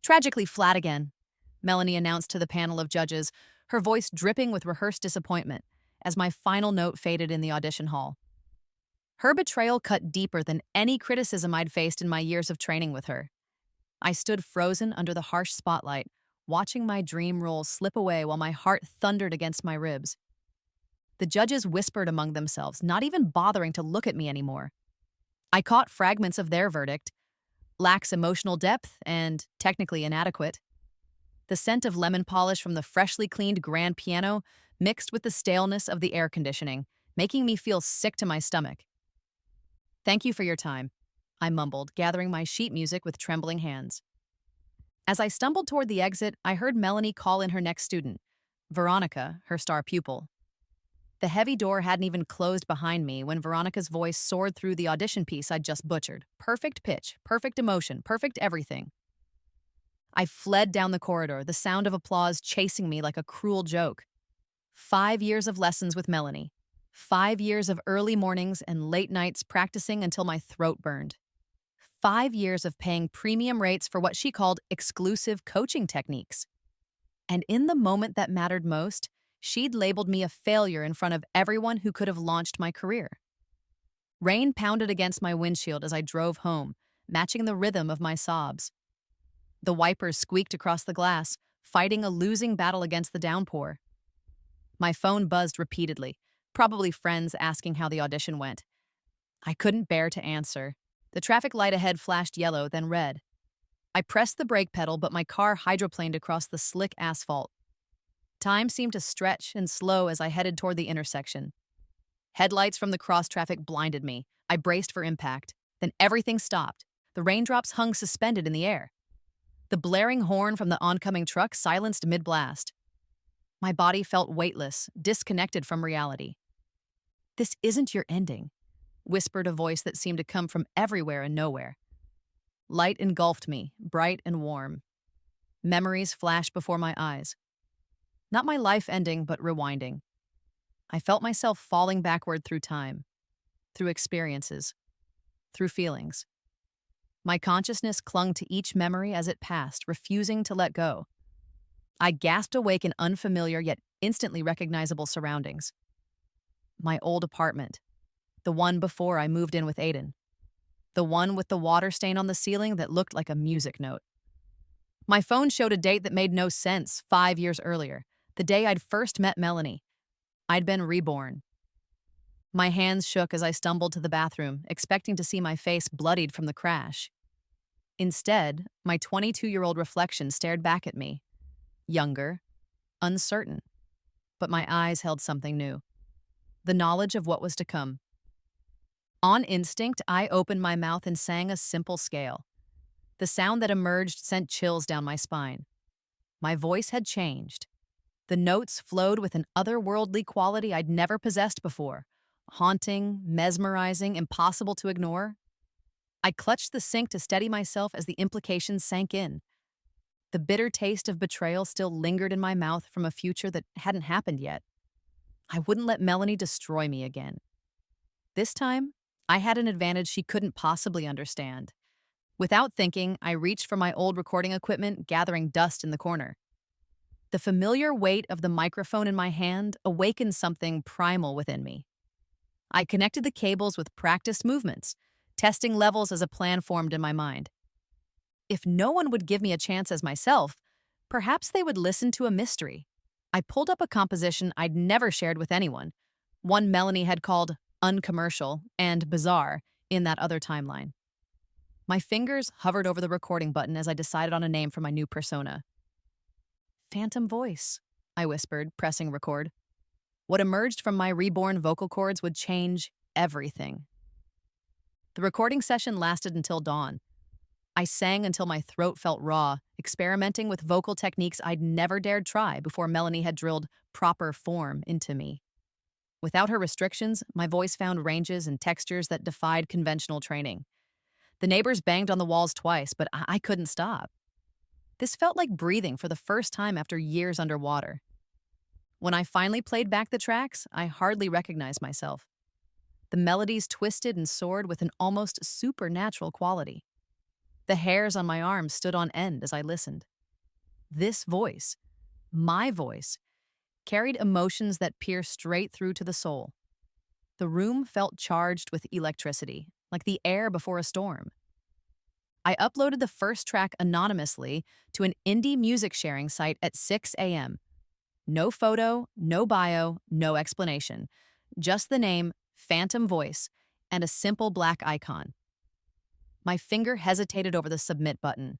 Tragically flat again, Melanie announced to the panel of judges, her voice dripping with rehearsed disappointment as my final note faded in the audition hall. Her betrayal cut deeper than any criticism I'd faced in my years of training with her. I stood frozen under the harsh spotlight, watching my dream role slip away while my heart thundered against my ribs. The judges whispered among themselves, not even bothering to look at me anymore. I caught fragments of their verdict: lacks emotional depth and technically inadequate. The scent of lemon polish from the freshly cleaned grand piano mixed with the staleness of the air conditioning, making me feel sick to my stomach. "Thank you for your time," I mumbled, gathering my sheet music with trembling hands. As I stumbled toward the exit, I heard Melanie call in her next student, Veronica, her star pupil. The heavy door hadn't even closed behind me when Veronica's voice soared through the audition piece I'd just butchered. Perfect pitch, perfect emotion, perfect everything. I fled down the corridor, the sound of applause chasing me like a cruel joke. 5 years of lessons with Melanie. 5 years of early mornings and late nights practicing until my throat burned. 5 years of paying premium rates for what she called exclusive coaching techniques. And in the moment that mattered most, she'd labeled me a failure in front of everyone who could have launched my career. Rain pounded against my windshield as I drove home, matching the rhythm of my sobs. The wipers squeaked across the glass, fighting a losing battle against the downpour. My phone buzzed repeatedly, probably friends asking how the audition went. I couldn't bear to answer. The traffic light ahead flashed yellow, then red. I pressed the brake pedal, but my car hydroplaned across the slick asphalt. Time seemed to stretch and slow as I headed toward the intersection. Headlights from the cross-traffic blinded me. I braced for impact. Then everything stopped. The raindrops hung suspended in the air. The blaring horn from the oncoming truck silenced mid-blast. My body felt weightless, disconnected from reality. "This isn't your ending," whispered a voice that seemed to come from everywhere and nowhere. Light engulfed me, bright and warm. Memories flashed before my eyes. Not my life ending, but rewinding. I felt myself falling backward through time, through experiences, through feelings. My consciousness clung to each memory as it passed, refusing to let go. I gasped awake in unfamiliar yet instantly recognizable surroundings. My old apartment, the one before I moved in with Aiden, the one with the water stain on the ceiling that looked like a music note. My phone showed a date that made no sense, 5 years earlier, the day I'd first met Melanie. I'd been reborn. My hands shook as I stumbled to the bathroom, expecting to see my face bloodied from the crash. Instead, my 22-year-old reflection stared back at me. Younger, uncertain, but my eyes held something new. The knowledge of what was to come. On instinct, I opened my mouth and sang a simple scale. The sound that emerged sent chills down my spine. My voice had changed. The notes flowed with an otherworldly quality I'd never possessed before. Haunting, mesmerizing, impossible to ignore. I clutched the sink to steady myself as the implications sank in. The bitter taste of betrayal still lingered in my mouth from a future that hadn't happened yet. I wouldn't let Melanie destroy me again. This time, I had an advantage she couldn't possibly understand. Without thinking, I reached for my old recording equipment, gathering dust in the corner. The familiar weight of the microphone in my hand awakened something primal within me. I connected the cables with practiced movements, testing levels as a plan formed in my mind. If no one would give me a chance as myself, perhaps they would listen to a mystery. I pulled up a composition I'd never shared with anyone, one Melanie had called uncommercial and bizarre in that other timeline. My fingers hovered over the recording button as I decided on a name for my new persona. "Phantom voice," I whispered, pressing record. What emerged from my reborn vocal cords would change everything. The recording session lasted until dawn. I sang until my throat felt raw, experimenting with vocal techniques I'd never dared try before Melanie had drilled proper form into me. Without her restrictions, my voice found ranges and textures that defied conventional training. The neighbors banged on the walls twice, but I couldn't stop. This felt like breathing for the first time after years underwater. When I finally played back the tracks, I hardly recognized myself. The melodies twisted and soared with an almost supernatural quality. The hairs on my arms stood on end as I listened. This voice, my voice, carried emotions that pierced straight through to the soul. The room felt charged with electricity, like the air before a storm. I uploaded the first track anonymously to an indie music sharing site at 6 a.m. No photo, no bio, no explanation. Just the name, Phantom Voice, and a simple black icon. My finger hesitated over the submit button.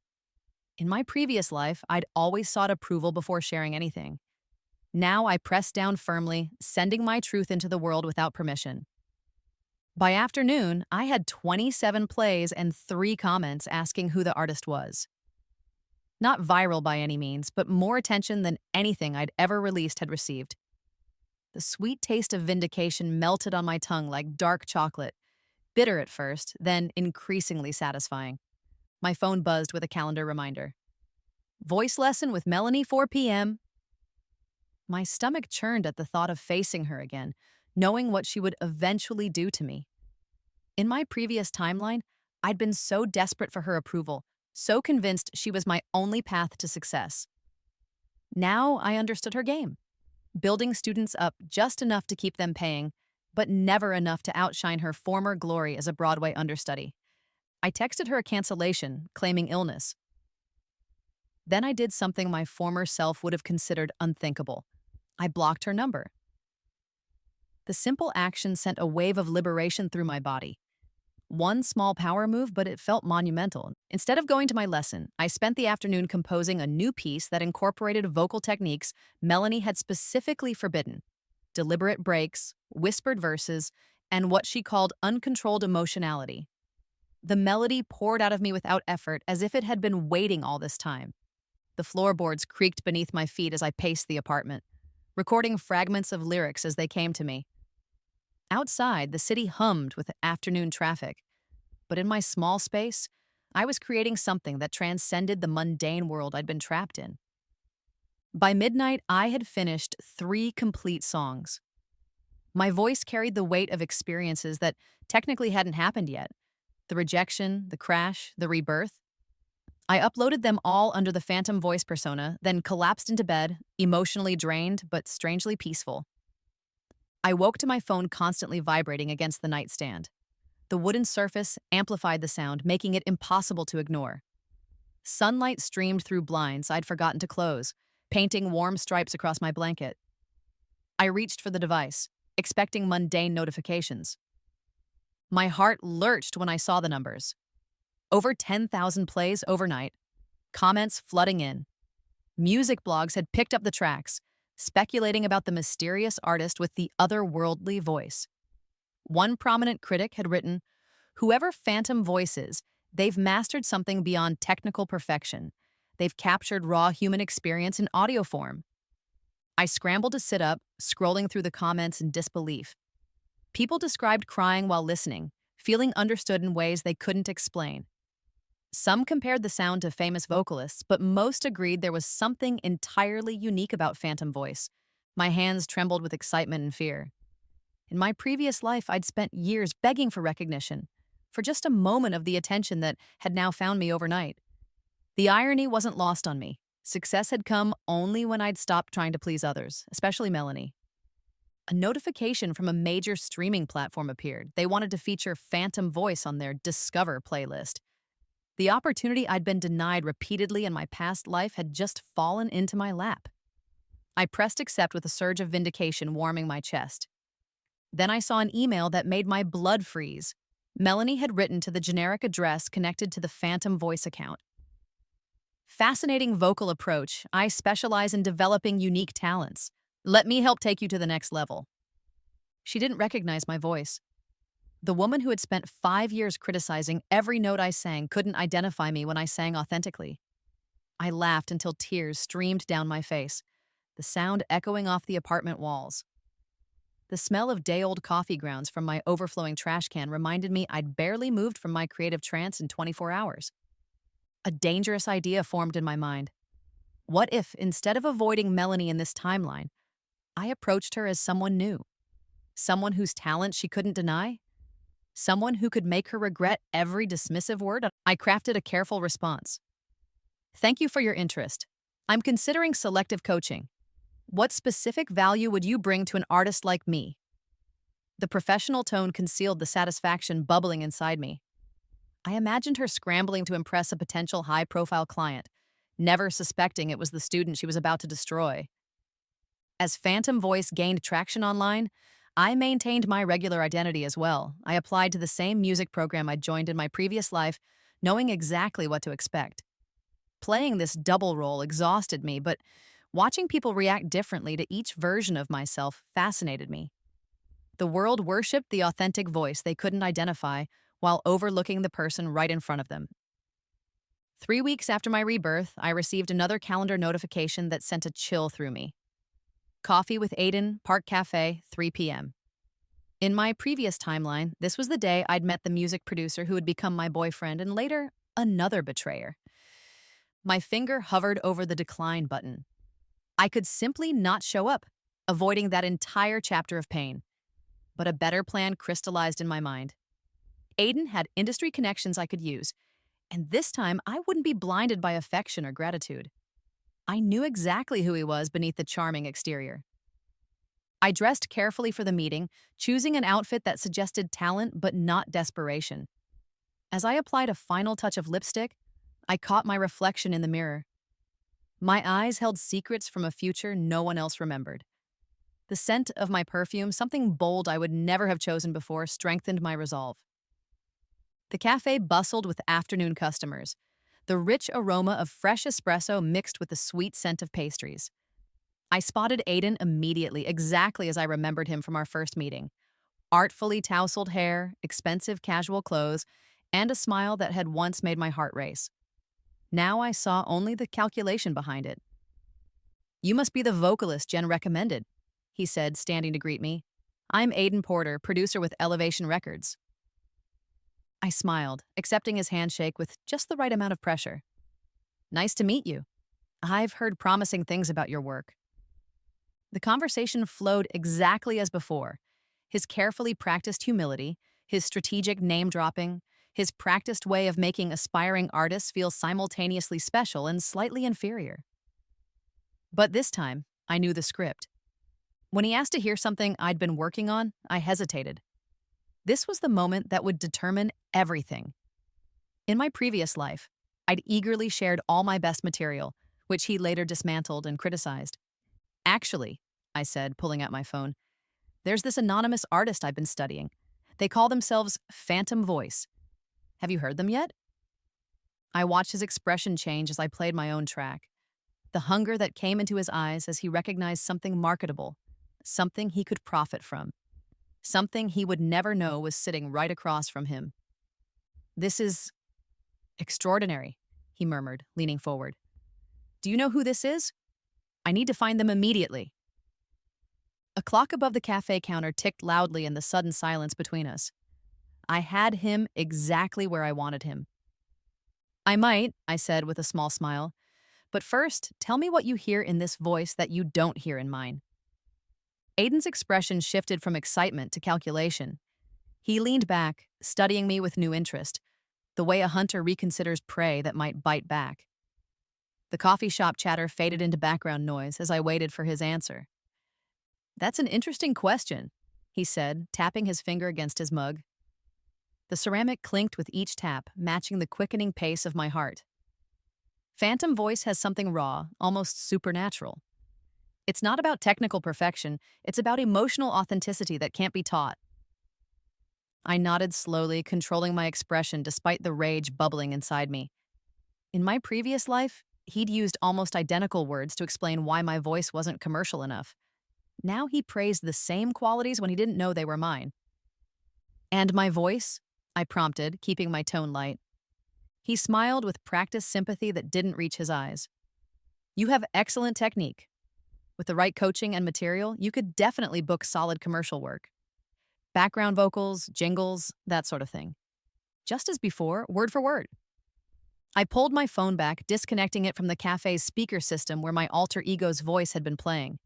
In my previous life, I'd always sought approval before sharing anything. Now I pressed down firmly, sending my truth into the world without permission. By afternoon, I had 27 plays and 3 comments asking who the artist was. Not viral by any means, but more attention than anything I'd ever released had received. The sweet taste of vindication melted on my tongue like dark chocolate, bitter at first, then increasingly satisfying. My phone buzzed with a calendar reminder. Voice lesson with Melanie, 4 p.m. My stomach churned at the thought of facing her again, knowing what she would eventually do to me. In my previous timeline, I'd been so desperate for her approval, so convinced she was my only path to success. Now I understood her game, building students up just enough to keep them paying, but never enough to outshine her former glory as a Broadway understudy. I texted her a cancellation, claiming illness. Then I did something my former self would have considered unthinkable. I blocked her number. The simple action sent a wave of liberation through my body. One small power move, but it felt monumental. Instead of going to my lesson, I spent the afternoon composing a new piece that incorporated vocal techniques Melanie had specifically forbidden: deliberate breaks, whispered verses, and what she called uncontrolled emotionality. The melody poured out of me without effort, as if it had been waiting all this time. The floorboards creaked beneath my feet as I paced the apartment, recording fragments of lyrics as they came to me. Outside, the city hummed with afternoon traffic, but in my small space, I was creating something that transcended the mundane world I'd been trapped in. By midnight, I had finished 3 complete songs. My voice carried the weight of experiences that technically hadn't happened yet: the rejection, the crash, the rebirth. I uploaded them all under the Phantom Voice persona, then collapsed into bed, emotionally drained but strangely peaceful. I woke to my phone constantly vibrating against the nightstand. The wooden surface amplified the sound, making it impossible to ignore. Sunlight streamed through blinds I'd forgotten to close, painting warm stripes across my blanket. I reached for the device, expecting mundane notifications. My heart lurched when I saw the numbers. Over 10,000 plays overnight, comments flooding in. Music blogs had picked up the tracks, speculating about the mysterious artist with the otherworldly voice. One prominent critic had written, "Whoever Phantom Voice is, they've mastered something beyond technical perfection. They've captured raw human experience in audio form." I scrambled to sit up, scrolling through the comments in disbelief. People described crying while listening, feeling understood in ways they couldn't explain. Some compared the sound to famous vocalists, but most agreed there was something entirely unique about Phantom Voice. My hands trembled with excitement and fear. In my previous life, I'd spent years begging for recognition, for just a moment of the attention that had now found me overnight. The irony wasn't lost on me. Success had come only when I'd stopped trying to please others, especially Melanie. A notification from a major streaming platform appeared. They wanted to feature Phantom Voice on their Discover playlist. The opportunity I'd been denied repeatedly in my past life had just fallen into my lap. I pressed accept with a surge of vindication warming my chest. Then I saw an email that made my blood freeze. Melanie had written to the generic address connected to the Phantom Voice account. Fascinating vocal approach. I specialize in developing unique talents. Let me help take you to the next level. She didn't recognize my voice. The woman who had spent 5 years criticizing every note I sang couldn't identify me when I sang authentically. I laughed until tears streamed down my face, the sound echoing off the apartment walls. The smell of day-old coffee grounds from my overflowing trash can reminded me I'd barely moved from my creative trance in 24 hours. A dangerous idea formed in my mind. What if, instead of avoiding Melanie in this timeline, I approached her as someone new? Someone whose talent she couldn't deny? Someone who could make her regret every dismissive word? I crafted a careful response. Thank you for your interest. I'm considering selective coaching. What specific value would you bring to an artist like me? The professional tone concealed the satisfaction bubbling inside me. I imagined her scrambling to impress a potential high-profile client, never suspecting it was the student she was about to destroy. As Phantom Voice gained traction online, I maintained my regular identity as well. I applied to the same music program I'd joined in my previous life, knowing exactly what to expect. Playing this double role exhausted me, but watching people react differently to each version of myself fascinated me. The world worshipped the authentic voice they couldn't identify while overlooking the person right in front of them. 3 weeks after my rebirth, I received another calendar notification that sent a chill through me. Coffee with Aiden, Park Cafe, 3 p.m. In my previous timeline, this was the day I'd met the music producer who would become my boyfriend and later, another betrayer. My finger hovered over the decline button. I could simply not show up, avoiding that entire chapter of pain. But a better plan crystallized in my mind. Aiden had industry connections I could use, and this time I wouldn't be blinded by affection or gratitude. I knew exactly who he was beneath the charming exterior. I dressed carefully for the meeting, choosing an outfit that suggested talent but not desperation. As I applied a final touch of lipstick, I caught my reflection in the mirror. My eyes held secrets from a future no one else remembered. The scent of my perfume, something bold I would never have chosen before, strengthened my resolve. The cafe bustled with afternoon customers, the rich aroma of fresh espresso mixed with the sweet scent of pastries. I spotted Aiden immediately, exactly as I remembered him from our first meeting. Artfully tousled hair, expensive casual clothes, and a smile that had once made my heart race. Now I saw only the calculation behind it. "You must be the vocalist Jen recommended," he said, standing to greet me. "I'm Aiden Porter, producer with Elevation Records." I smiled, accepting his handshake with just the right amount of pressure. "Nice to meet you. I've heard promising things about your work." The conversation flowed exactly as before. His carefully practiced humility, his strategic name-dropping, his practiced way of making aspiring artists feel simultaneously special and slightly inferior. But this time, I knew the script. When he asked to hear something I'd been working on, I hesitated. This was the moment that would determine everything. In my previous life, I'd eagerly shared all my best material, which he later dismantled and criticized. "Actually," I said, pulling out my phone, "there's this anonymous artist I've been studying. They call themselves Phantom Voice. Have you heard them yet?" I watched his expression change as I played my own track. The hunger that came into his eyes as he recognized something marketable, something he could profit from, something he would never know was sitting right across from him. "This is extraordinary," he murmured, leaning forward. "Do you know who this is? I need to find them immediately." A clock above the cafe counter ticked loudly in the sudden silence between us. I had him exactly where I wanted him. "I might," I said with a small smile. "But first, tell me what you hear in this voice that you don't hear in mine." Aiden's expression shifted from excitement to calculation. He leaned back, studying me with new interest, the way a hunter reconsiders prey that might bite back. The coffee shop chatter faded into background noise as I waited for his answer. "That's an interesting question," he said, tapping his finger against his mug. The ceramic clinked with each tap, matching the quickening pace of my heart. Phantom Voice has something raw, almost supernatural. It's not about technical perfection, it's about emotional authenticity that can't be taught. I nodded slowly, controlling my expression despite the rage bubbling inside me. In my previous life, he'd used almost identical words to explain why my voice wasn't commercial enough. Now he praised the same qualities when he didn't know they were mine. "And my voice?" I prompted, keeping my tone light. He smiled with practiced sympathy that didn't reach his eyes. "You have excellent technique. With the right coaching and material, you could definitely book solid commercial work. Background vocals, jingles, that sort of thing. Just as before, word for word." I pulled my phone back, disconnecting it from the cafe's speaker system where my alter ego's voice had been playing.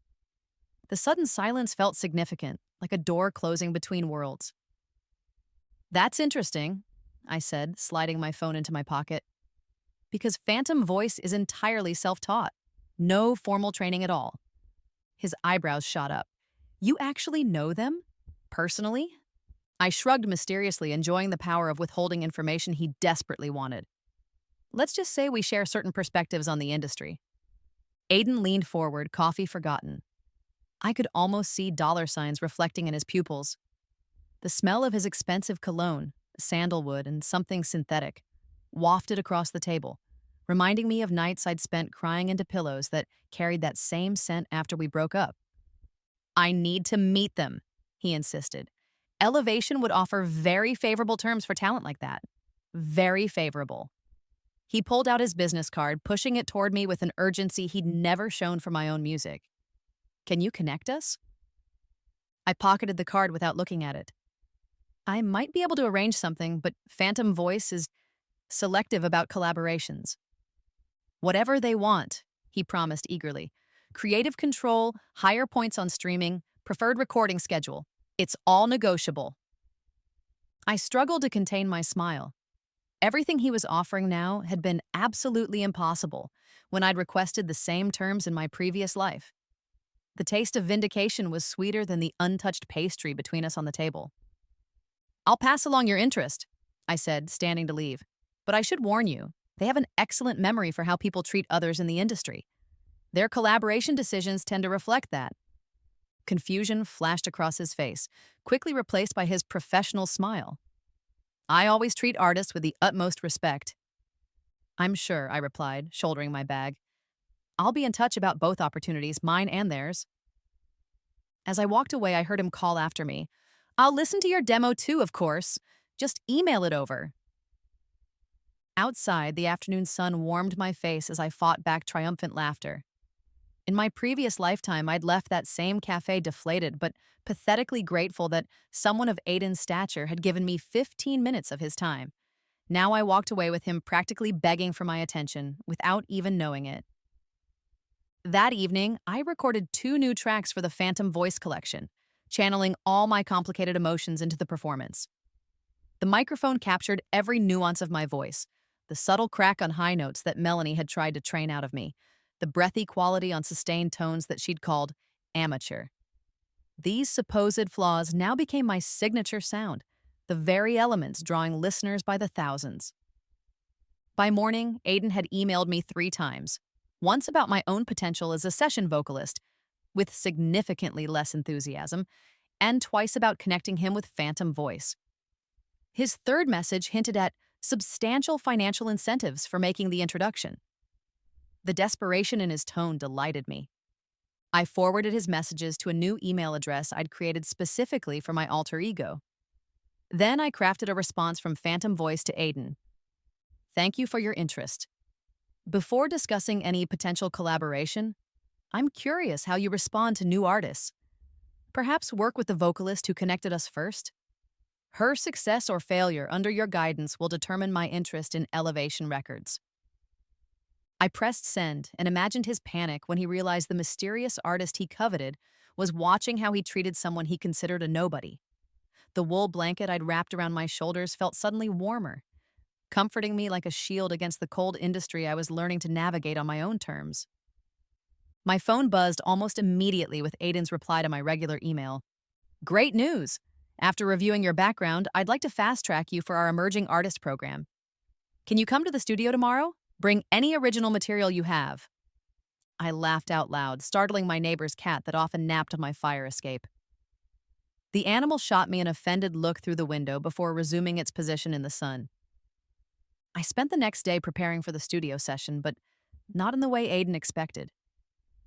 The sudden silence felt significant, like a door closing between worlds. That's interesting, I said, sliding my phone into my pocket. Because Phantom Voice is entirely self-taught. No formal training at all. His eyebrows shot up. You actually know them? Personally? I shrugged mysteriously, enjoying the power of withholding information he desperately wanted. Let's just say we share certain perspectives on the industry. Aiden leaned forward, coffee forgotten. I could almost see dollar signs reflecting in his pupils. The smell of his expensive cologne, sandalwood and something synthetic, wafted across the table, reminding me of nights I'd spent crying into pillows that carried that same scent after we broke up. I need to meet them, he insisted. Elevation would offer very favorable terms for talent like that. Very favorable. He pulled out his business card, pushing it toward me with an urgency he'd never shown for my own music. Can you connect us? I pocketed the card without looking at it. I might be able to arrange something, but Phantom Voice is selective about collaborations. Whatever they want, he promised eagerly. Creative control, higher points on streaming, preferred recording schedule. It's all negotiable. I struggled to contain my smile. Everything he was offering now had been absolutely impossible when I'd requested the same terms in my previous life. The taste of vindication was sweeter than the untouched pastry between us on the table. I'll pass along your interest, I said, standing to leave. But I should warn you, they have an excellent memory for how people treat others in the industry. Their collaboration decisions tend to reflect that. Confusion flashed across his face, quickly replaced by his professional smile. I always treat artists with the utmost respect. I'm sure, I replied, shouldering my bag. I'll be in touch about both opportunities, mine and theirs. As I walked away, I heard him call after me. I'll listen to your demo too, of course. Just email it over. Outside, the afternoon sun warmed my face as I fought back triumphant laughter. In my previous lifetime, I'd left that same cafe deflated but pathetically grateful that someone of Aiden's stature had given me 15 minutes of his time. Now I walked away with him practically begging for my attention, without even knowing it. That evening, I recorded 2 new tracks for the Phantom Voice collection, channeling all my complicated emotions into the performance. The microphone captured every nuance of my voice, the subtle crack on high notes that Melanie had tried to train out of me, the breathy quality on sustained tones that she'd called amateur. These supposed flaws now became my signature sound, the very elements drawing listeners by the thousands. By morning, Aiden had emailed me 3 times, once about my own potential as a session vocalist, with significantly less enthusiasm, and twice about connecting him with Phantom Voice. His third message hinted at substantial financial incentives for making the introduction. The desperation in his tone delighted me. I forwarded his messages to a new email address I'd created specifically for my alter ego. Then I crafted a response from Phantom Voice to Aiden. Thank you for your interest. Before discussing any potential collaboration, I'm curious how you respond to new artists. Perhaps work with the vocalist who connected us first? Her success or failure under your guidance will determine my interest in Elevation Records. I pressed send and imagined his panic when he realized the mysterious artist he coveted was watching how he treated someone he considered a nobody. The wool blanket I'd wrapped around my shoulders felt suddenly warmer, comforting me like a shield against the cold industry I was learning to navigate on my own terms. My phone buzzed almost immediately with Aiden's reply to my regular email. Great news! After reviewing your background, I'd like to fast-track you for our Emerging Artist program. Can you come to the studio tomorrow? Bring any original material you have. I laughed out loud, startling my neighbor's cat that often napped on my fire escape. The animal shot me an offended look through the window before resuming its position in the sun. I spent the next day preparing for the studio session, but not in the way Aiden expected.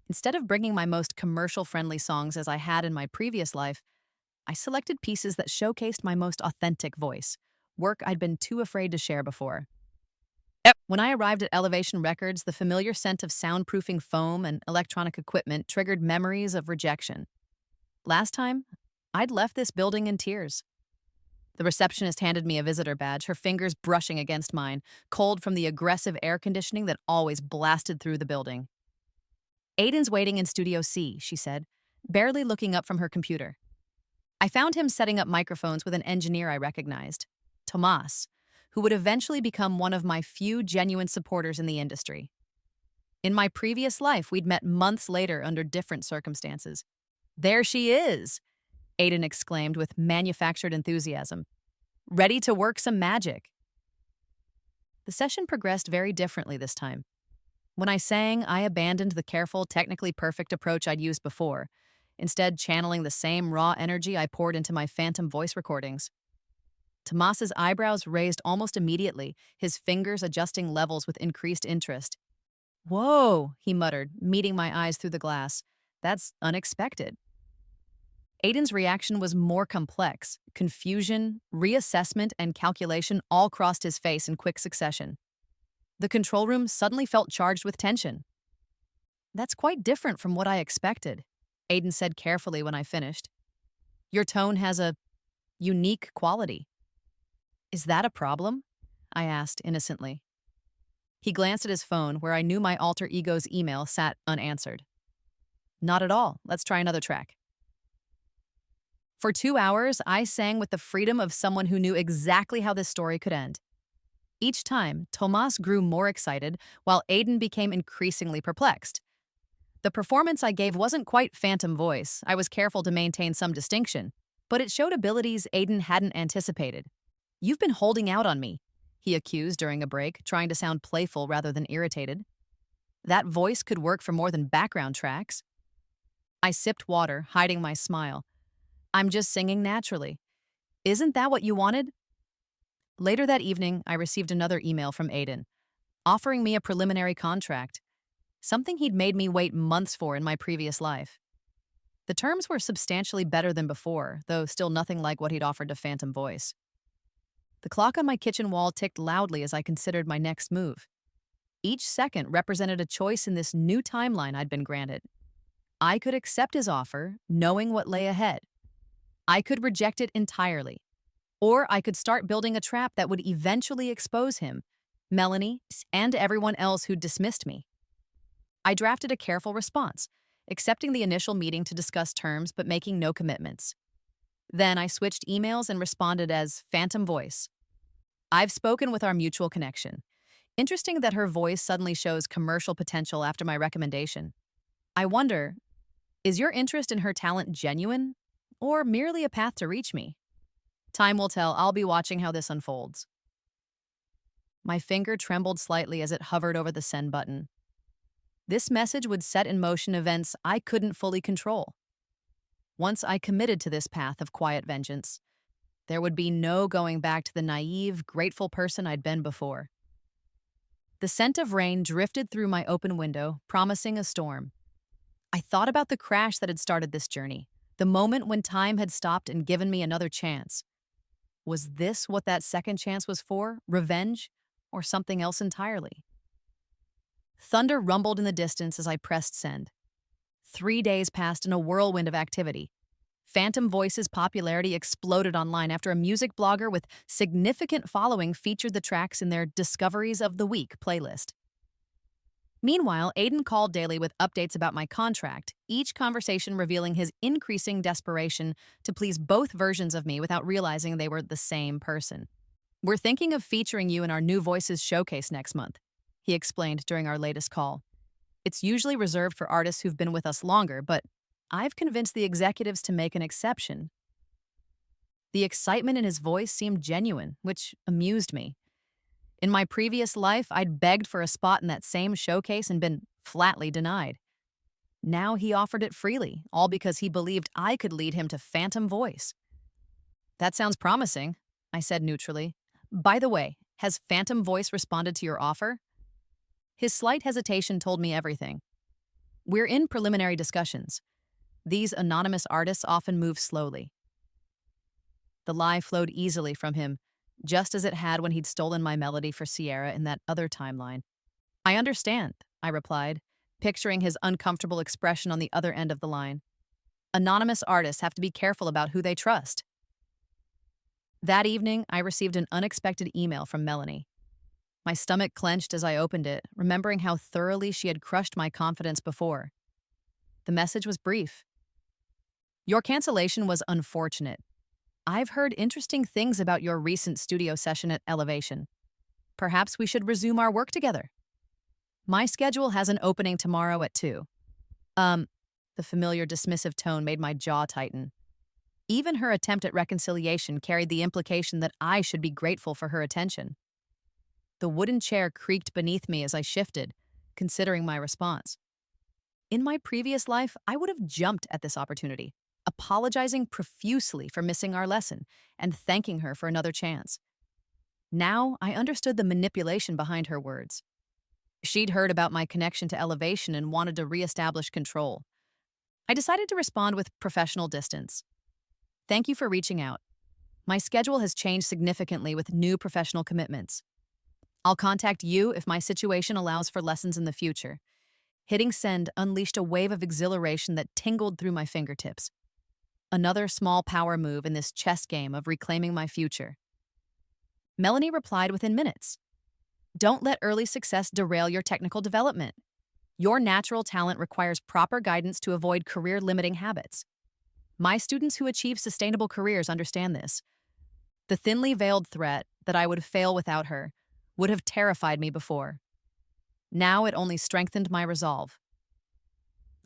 Instead of bringing my most commercial-friendly songs as I had in my previous life, I selected pieces that showcased my most authentic voice, work I'd been too afraid to share before. When I arrived at Elevation Records, the familiar scent of soundproofing foam and electronic equipment triggered memories of rejection. Last time, I'd left this building in tears. The receptionist handed me a visitor badge, her fingers brushing against mine, cold from the aggressive air conditioning that always blasted through the building. Aiden's waiting in Studio C, she said, barely looking up from her computer. I found him setting up microphones with an engineer I recognized. Tomas, who would eventually become one of my few genuine supporters in the industry. In my previous life, we'd met months later under different circumstances. "There she is!" Aiden exclaimed with manufactured enthusiasm. "Ready to work some magic." The session progressed very differently this time. When I sang, I abandoned the careful, technically perfect approach I'd used before, instead channeling the same raw energy I poured into my phantom voice recordings. Tomas's eyebrows raised almost immediately, his fingers adjusting levels with increased interest. "Whoa," he muttered, meeting my eyes through the glass. "That's unexpected." Aiden's reaction was more complex. Confusion, reassessment, and calculation all crossed his face in quick succession. The control room suddenly felt charged with tension. "That's quite different from what I expected," Aiden said carefully when I finished. "Your tone has a unique quality." "Is that a problem?" I asked innocently. He glanced at his phone, where I knew my alter ego's email sat unanswered. "Not at all. Let's try another track." For 2 hours, I sang with the freedom of someone who knew exactly how this story could end. Each time, Tomas grew more excited, while Aiden became increasingly perplexed. The performance I gave wasn't quite phantom voice. I was careful to maintain some distinction, but it showed abilities Aiden hadn't anticipated. "You've been holding out on me," he accused during a break, trying to sound playful rather than irritated. "That voice could work for more than background tracks." I sipped water, hiding my smile. "I'm just singing naturally. Isn't that what you wanted?" Later that evening, I received another email from Aiden, offering me a preliminary contract, something he'd made me wait months for in my previous life. The terms were substantially better than before, though still nothing like what he'd offered to Phantom Voice. The clock on my kitchen wall ticked loudly as I considered my next move. Each second represented a choice in this new timeline I'd been granted. I could accept his offer, knowing what lay ahead. I could reject it entirely. Or I could start building a trap that would eventually expose him, Melanie, and everyone else who'd dismissed me. I drafted a careful response, accepting the initial meeting to discuss terms but making no commitments. Then I switched emails and responded as Phantom Voice. "I've spoken with our mutual connection. Interesting that her voice suddenly shows commercial potential after my recommendation. I wonder, is your interest in her talent genuine or merely a path to reach me? Time will tell. I'll be watching how this unfolds." My finger trembled slightly as it hovered over the send button. This message would set in motion events I couldn't fully control. Once I committed to this path of quiet vengeance, there would be no going back to the naive, grateful person I'd been before. The scent of rain drifted through my open window, promising a storm. I thought about the crash that had started this journey, the moment when time had stopped and given me another chance. Was this what that second chance was for? Revenge? Or something else entirely? Thunder rumbled in the distance as I pressed send. 3 days passed in a whirlwind of activity. Phantom Voice's popularity exploded online after a music blogger with significant following featured the tracks in their Discoveries of the Week playlist. Meanwhile, Aiden called daily with updates about my contract, each conversation revealing his increasing desperation to please both versions of me without realizing they were the same person. "We're thinking of featuring you in our New Voices showcase next month," he explained during our latest call. "It's usually reserved for artists who've been with us longer, but I've convinced the executives to make an exception." The excitement in his voice seemed genuine, which amused me. In my previous life, I'd begged for a spot in that same showcase and been flatly denied. Now he offered it freely, all because he believed I could lead him to Phantom Voice. "That sounds promising," I said neutrally. "By the way, has Phantom Voice responded to your offer?" His slight hesitation told me everything. "We're in preliminary discussions. These anonymous artists often move slowly." The lie flowed easily from him, just as it had when he'd stolen my melody for Sierra in that other timeline. "I understand," I replied, picturing his uncomfortable expression on the other end of the line. "Anonymous artists have to be careful about who they trust." That evening, I received an unexpected email from Melanie. My stomach clenched as I opened it, remembering how thoroughly she had crushed my confidence before. The message was brief. "Your cancellation was unfortunate. I've heard interesting things about your recent studio session at Elevation. Perhaps we should resume our work together. My schedule has an opening tomorrow at 2. Um, the familiar dismissive tone made my jaw tighten. Even her attempt at reconciliation carried the implication that I should be grateful for her attention. The wooden chair creaked beneath me as I shifted, considering my response. In my previous life, I would have jumped at this opportunity, apologizing profusely for missing our lesson and thanking her for another chance. Now, I understood the manipulation behind her words. She'd heard about my connection to Elevation and wanted to reestablish control. I decided to respond with professional distance. Thank you for reaching out. My schedule has changed significantly with new professional commitments. I'll contact you if my situation allows for lessons in the future. Hitting send unleashed a wave of exhilaration that tingled through my fingertips. Another small power move in this chess game of reclaiming my future. Melanie replied within minutes. Don't let early success derail your technical development. Your natural talent requires proper guidance to avoid career-limiting habits. My students who achieve sustainable careers understand this. The thinly veiled threat that I would fail without her would have terrified me before. Now it only strengthened my resolve.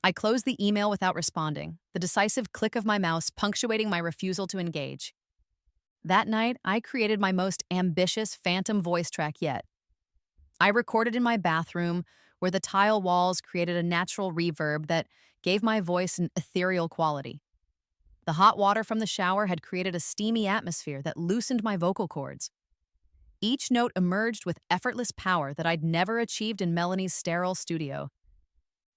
I closed the email without responding, the decisive click of my mouse punctuating my refusal to engage. That night, I created my most ambitious phantom voice track yet. I recorded in my bathroom, where the tile walls created a natural reverb that gave my voice an ethereal quality. The hot water from the shower had created a steamy atmosphere that loosened my vocal cords. Each note emerged with effortless power that I'd never achieved in Melanie's sterile studio.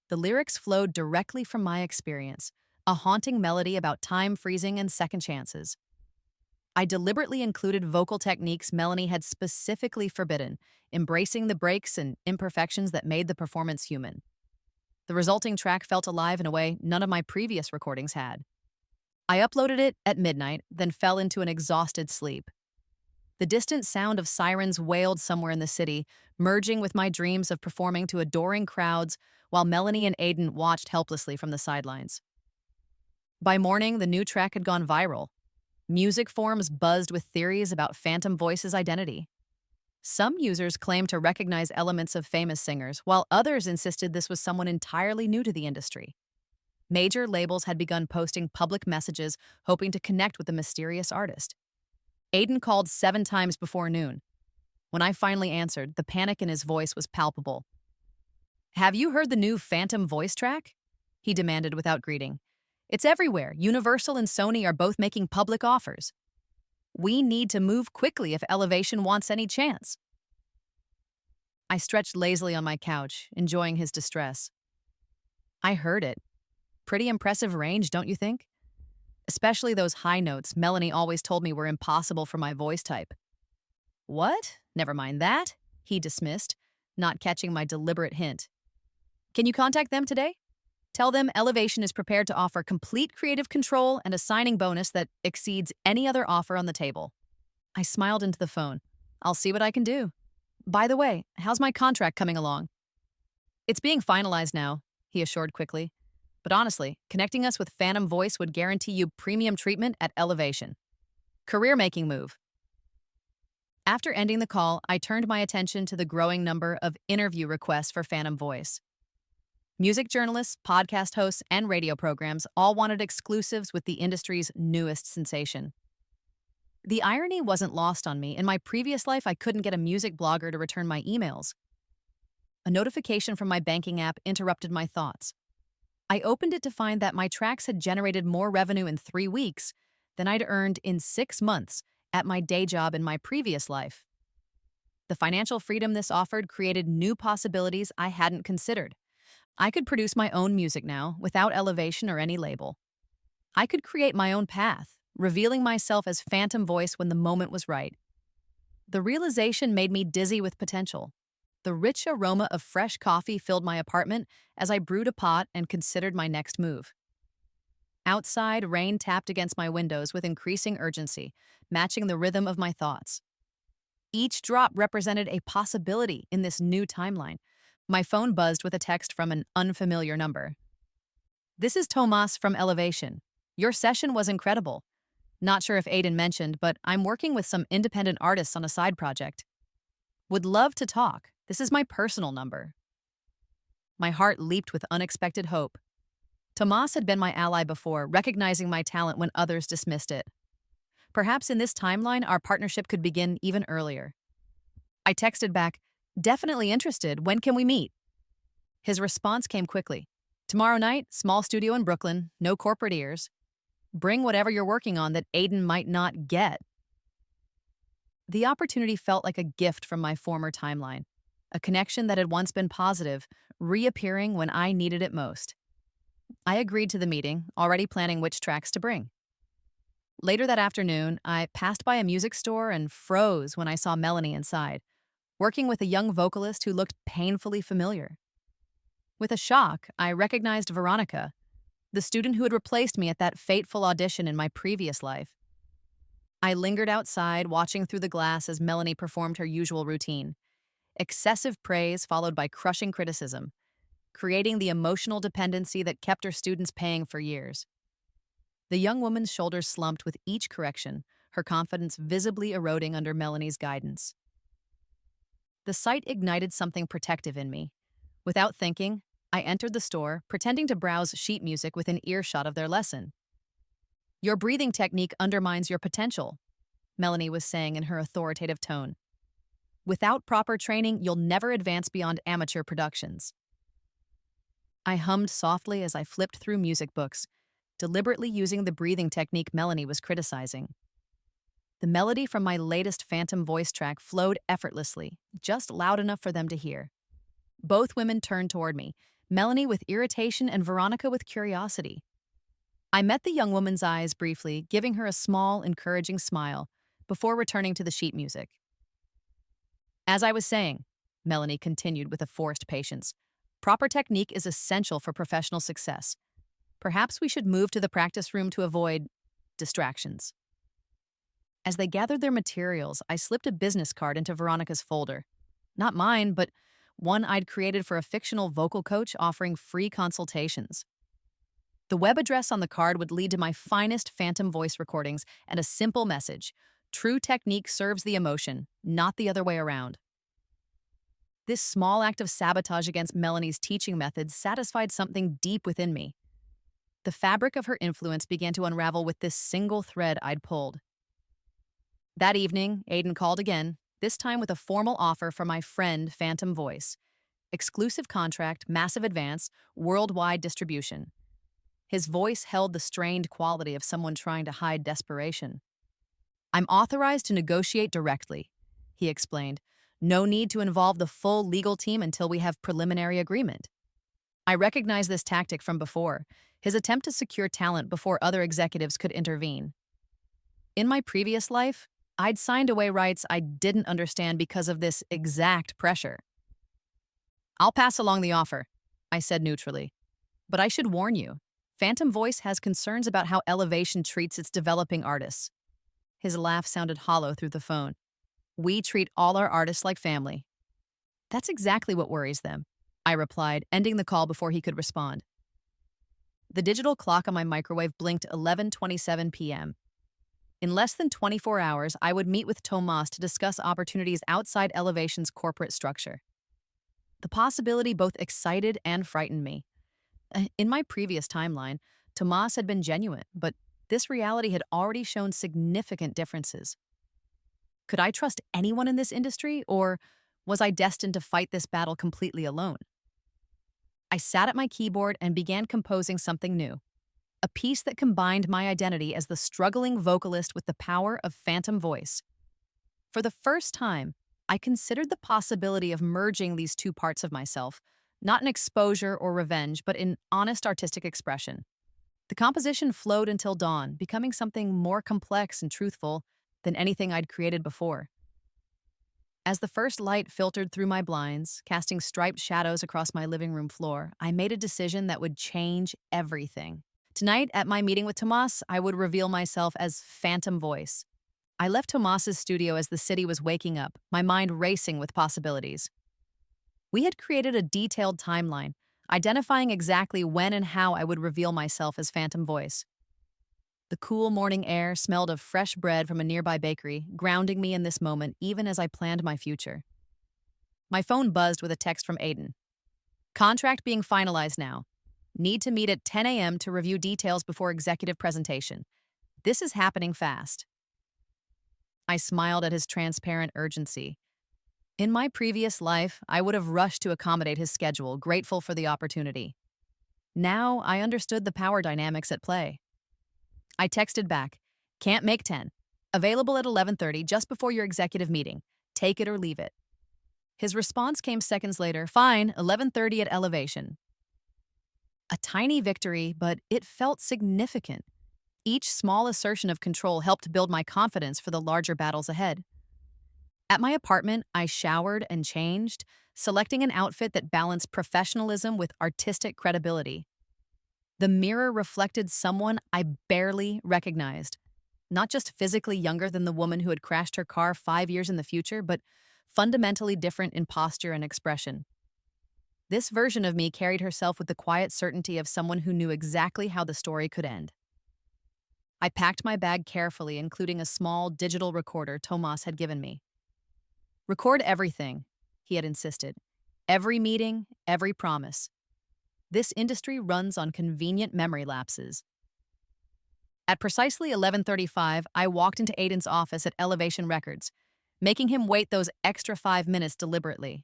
The lyrics flowed directly from my experience, a haunting melody about time freezing and second chances. I deliberately included vocal techniques Melanie had specifically forbidden, embracing the breaks and imperfections that made the performance human. The resulting track felt alive in a way none of my previous recordings had. I uploaded it at midnight, then fell into an exhausted sleep. The distant sound of sirens wailed somewhere in the city, merging with my dreams of performing to adoring crowds while Melanie and Aiden watched helplessly from the sidelines. By morning, the new track had gone viral. Music forums buzzed with theories about Phantom Voice's identity. Some users claimed to recognize elements of famous singers, while others insisted this was someone entirely new to the industry. Major labels had begun posting public messages hoping to connect with the mysterious artist. Aiden called 7 times before noon. When I finally answered, the panic in his voice was palpable. "Have you heard the new Phantom Voice track?" he demanded without greeting. "It's everywhere. Universal and Sony are both making public offers. We need to move quickly if Elevation wants any chance." I stretched lazily on my couch, enjoying his distress. I heard it. Pretty impressive range, don't you think? Especially those high notes Melanie always told me were impossible for my voice type. "What? Never mind that," he dismissed, not catching my deliberate hint. "Can you contact them today? Tell them Elevation is prepared to offer complete creative control and a signing bonus that exceeds any other offer on the table." I smiled into the phone. "I'll see what I can do. By the way, how's my contract coming along?" "It's being finalized now," he assured quickly. "But honestly, connecting us with Phantom Voice would guarantee you premium treatment at Elevation. Career-making move." After ending the call, I turned my attention to the growing number of interview requests for Phantom Voice. Music journalists, podcast hosts, and radio programs all wanted exclusives with the industry's newest sensation. The irony wasn't lost on me. In my previous life, I couldn't get a music blogger to return my emails. A notification from my banking app interrupted my thoughts. I opened it to find that my tracks had generated more revenue in 3 weeks than I'd earned in 6 months at my day job in my previous life. The financial freedom this offered created new possibilities I hadn't considered. I could produce my own music now, without Elevation or any label. I could create my own path, revealing myself as Phantom Voice when the moment was right. The realization made me dizzy with potential. The rich aroma of fresh coffee filled my apartment as I brewed a pot and considered my next move. Outside, rain tapped against my windows with increasing urgency, matching the rhythm of my thoughts. Each drop represented a possibility in this new timeline. My phone buzzed with a text from an unfamiliar number. "This is Tomas from Elevation. Your session was incredible. Not sure if Aiden mentioned, but I'm working with some independent artists on a side project. Would love to talk. This is my personal number. My heart leaped with unexpected hope. Tomas had been my ally before, recognizing my talent when others dismissed it. Perhaps in this timeline, our partnership could begin even earlier. I texted back, "Definitely interested. When can we meet?" His response came quickly. "Tomorrow night, small studio in Brooklyn, no corporate ears. Bring whatever you're working on that Aiden might not get." The opportunity felt like a gift from my former timeline, a connection that had once been positive, reappearing when I needed it most. I agreed to the meeting, already planning which tracks to bring. Later that afternoon, I passed by a music store and froze when I saw Melanie inside, working with a young vocalist who looked painfully familiar. With a shock, I recognized Veronica, the student who had replaced me at that fateful audition in my previous life. I lingered outside, watching through the glass as Melanie performed her usual routine. Excessive praise followed by crushing criticism, creating the emotional dependency that kept her students paying for years. The young woman's shoulders slumped with each correction, her confidence visibly eroding under Melanie's guidance. The sight ignited something protective in me. Without thinking, I entered the store, pretending to browse sheet music within earshot of their lesson. "Your breathing technique undermines your potential," Melanie was saying in her authoritative tone. "Without proper training, you'll never advance beyond amateur productions." I hummed softly as I flipped through music books, deliberately using the breathing technique Melanie was criticizing. The melody from my latest Phantom voice track flowed effortlessly, just loud enough for them to hear. Both women turned toward me, Melanie with irritation and Veronica with curiosity. I met the young woman's eyes briefly, giving her a small, encouraging smile, before returning to the sheet music. "As I was saying," Melanie continued with a forced patience, "proper technique is essential for professional success. Perhaps we should move to the practice room to avoid distractions." As they gathered their materials, I slipped a business card into Veronica's folder. Not mine, but one I'd created for a fictional vocal coach offering free consultations. The web address on the card would lead to my finest Phantom voice recordings and a simple message: true technique serves the emotion, not the other way around. This small act of sabotage against Melanie's teaching methods satisfied something deep within me. The fabric of her influence began to unravel with this single thread I'd pulled. That evening, Aiden called again, this time with a formal offer for my friend Phantom Voice. Exclusive contract, massive advance, worldwide distribution. His voice held the strained quality of someone trying to hide desperation. "I'm authorized to negotiate directly," he explained. "No need to involve the full legal team until we have preliminary agreement." I recognized this tactic from before, his attempt to secure talent before other executives could intervene. In my previous life, I'd signed away rights I didn't understand because of this exact pressure. "I'll pass along the offer," I said neutrally. "But I should warn you, Phantom Voice has concerns about how Elevation treats its developing artists." His laugh sounded hollow through the phone. "We treat all our artists like family." "That's exactly what worries them," I replied, ending the call before he could respond. The digital clock on my microwave blinked 11:27 p.m. In less than 24 hours, I would meet with Tomas to discuss opportunities outside Elevation's corporate structure. The possibility both excited and frightened me. In my previous timeline, Tomas had been genuine, but this reality had already shown significant differences. Could I trust anyone in this industry, or was I destined to fight this battle completely alone? I sat at my keyboard and began composing something new. A piece that combined my identity as the struggling vocalist with the power of Phantom Voice. For the first time, I considered the possibility of merging these two parts of myself, not in exposure or revenge, but in honest artistic expression. The composition flowed until dawn, becoming something more complex and truthful than anything I'd created before. As the first light filtered through my blinds, casting striped shadows across my living room floor, I made a decision that would change everything. Tonight, at my meeting with Tomas, I would reveal myself as Phantom Voice. I left Tomas's studio as the city was waking up, my mind racing with possibilities. We had created a detailed timeline, identifying exactly when and how I would reveal myself as Phantom Voice. The cool morning air smelled of fresh bread from a nearby bakery, grounding me in this moment even as I planned my future. My phone buzzed with a text from Aiden. Contract being finalized now. Need to meet at 10 a.m. to review details before executive presentation. This is happening fast. I smiled at his transparent urgency. In my previous life, I would have rushed to accommodate his schedule, grateful for the opportunity. Now I understood the power dynamics at play. I texted back, "Can't make 10. Available at 11:30 just before your executive meeting. Take it or leave it." His response came seconds later, "Fine, 11:30 at Elevation." A tiny victory, but it felt significant. Each small assertion of control helped build my confidence for the larger battles ahead. At my apartment, I showered and changed, selecting an outfit that balanced professionalism with artistic credibility. The mirror reflected someone I barely recognized, not just physically younger than the woman who had crashed her car 5 years in the future, but fundamentally different in posture and expression. This version of me carried herself with the quiet certainty of someone who knew exactly how the story could end. I packed my bag carefully, including a small digital recorder Tomas had given me. "Record everything," he had insisted. "Every meeting, every promise. This industry runs on convenient memory lapses." At precisely 11:35, I walked into Aiden's office at Elevation Records, making him wait those extra 5 minutes deliberately.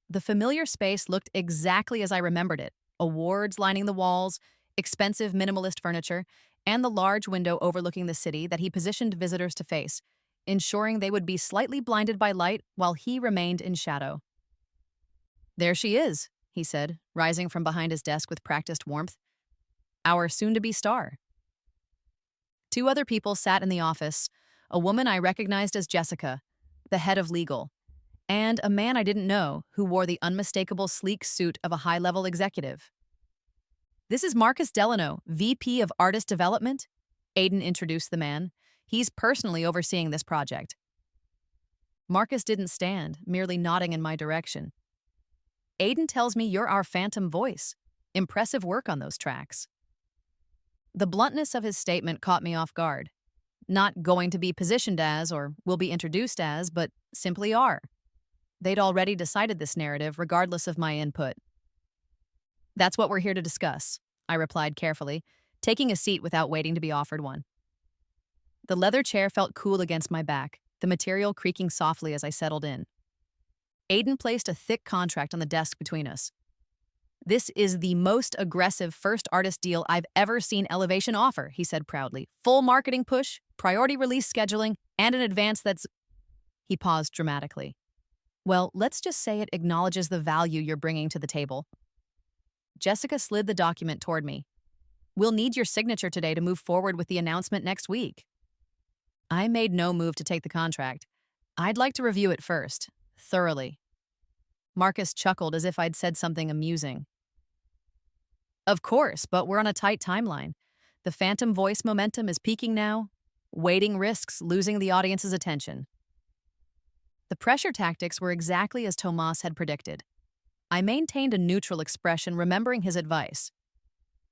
The familiar space looked exactly as I remembered it: awards lining the walls, expensive minimalist furniture, and the large window overlooking the city that he positioned visitors to face, ensuring they would be slightly blinded by light while he remained in shadow. "There she is," he said, rising from behind his desk with practiced warmth. "Our soon-to-be star." Two other people sat in the office, a woman I recognized as Jessica, the head of legal, and a man I didn't know who wore the unmistakable sleek suit of a high-level executive. "This is Marcus Delano, VP of Artist Development," Aiden introduced the man. "He's personally overseeing this project." Marcus didn't stand, merely nodding in my direction. "Aiden tells me you're our phantom voice. Impressive work on those tracks." The bluntness of his statement caught me off guard. Not going to be positioned as, or will be introduced as, but simply are. They'd already decided this narrative, regardless of my input. "That's what we're here to discuss," I replied carefully, taking a seat without waiting to be offered one. The leather chair felt cool against my back, the material creaking softly as I settled in. Aiden placed a thick contract on the desk between us. "This is the most aggressive first artist deal I've ever seen Elevation offer," he said proudly. "Full marketing push, priority release scheduling, and an advance that's—" He paused dramatically. "Well, let's just say it acknowledges the value you're bringing to the table." Jessica slid the document toward me. "We'll need your signature today to move forward with the announcement next week." I made no move to take the contract. "I'd like to review it first, thoroughly." Marcus chuckled as if I'd said something amusing. "Of course, but we're on a tight timeline. The phantom voice momentum is peaking now. Waiting risks losing the audience's attention." The pressure tactics were exactly as Tomas had predicted. I maintained a neutral expression, remembering his advice.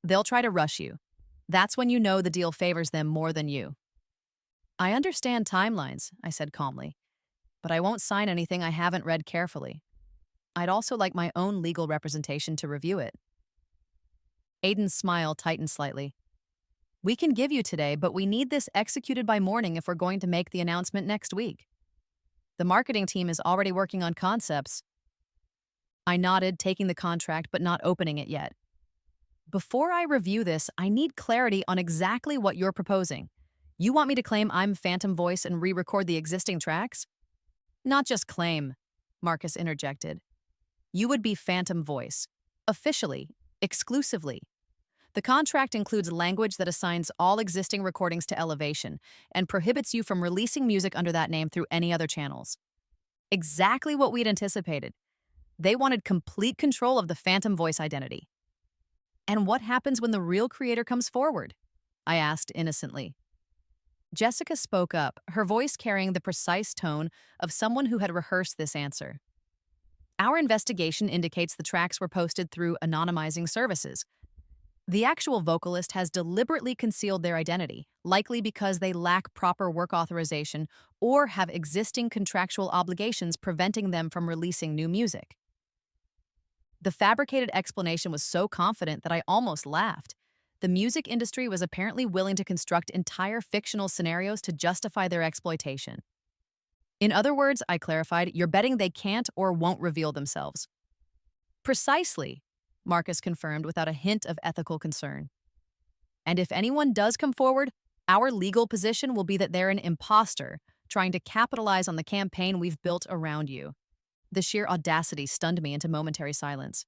"They'll try to rush you. That's when you know the deal favors them more than you." "I understand timelines," I said calmly, "but I won't sign anything I haven't read carefully. I'd also like my own legal representation to review it." Aiden's smile tightened slightly. "We can give you today, but we need this executed by morning if we're going to make the announcement next week. The marketing team is already working on concepts." I nodded, taking the contract but not opening it yet. "Before I review this, I need clarity on exactly what you're proposing. You want me to claim I'm Phantom Voice and re-record the existing tracks?" "Not just claim," Marcus interjected. "You would be Phantom Voice. Officially. Exclusively. The contract includes language that assigns all existing recordings to Elevation and prohibits you from releasing music under that name through any other channels." Exactly what we'd anticipated. They wanted complete control of the Phantom Voice identity. "And what happens when the real creator comes forward?" I asked innocently. Jessica spoke up, her voice carrying the precise tone of someone who had rehearsed this answer. "Our investigation indicates the tracks were posted through anonymizing services. The actual vocalist has deliberately concealed their identity, likely because they lack proper work authorization or have existing contractual obligations preventing them from releasing new music. The fabricated explanation was so confident that I almost laughed. The music industry was apparently willing to construct entire fictional scenarios to justify their exploitation. In other words, I clarified, you're betting they can't or won't reveal themselves. Precisely, Marcus confirmed without a hint of ethical concern. And if anyone does come forward, our legal position will be that they're an imposter trying to capitalize on the campaign we've built around you. The sheer audacity stunned me into momentary silence.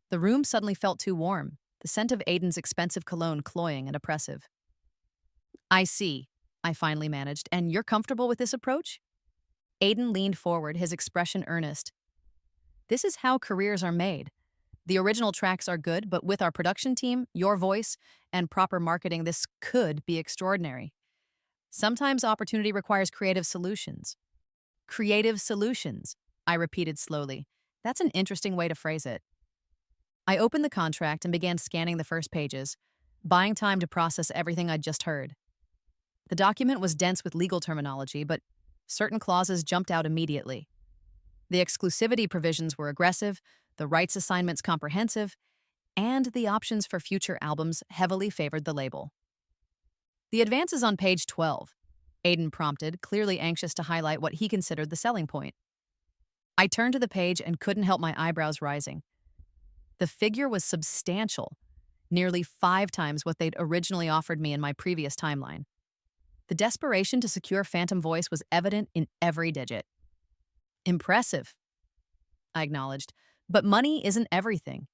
The room suddenly felt too warm, the scent of Aiden's expensive cologne cloying and oppressive. I see, I finally managed, and you're comfortable with this approach? Aiden leaned forward, his expression earnest. This is how careers are made. The original tracks are good, but with our production team, your voice, and proper marketing, this could be extraordinary. Sometimes opportunity requires creative solutions. Creative solutions, I repeated slowly. That's an interesting way to phrase it. I opened the contract and began scanning the first pages, buying time to process everything I'd just heard. The document was dense with legal terminology, but certain clauses jumped out immediately. The exclusivity provisions were aggressive, the rights assignments comprehensive, and the options for future albums heavily favored the label. The advance is on page 12, Aiden prompted, clearly anxious to highlight what he considered the selling point. I turned to the page and couldn't help my eyebrows rising. The figure was substantial, nearly 5 times what they'd originally offered me in my previous timeline. The desperation to secure Phantom Voice was evident in every digit. Impressive, I acknowledged, but money isn't everything.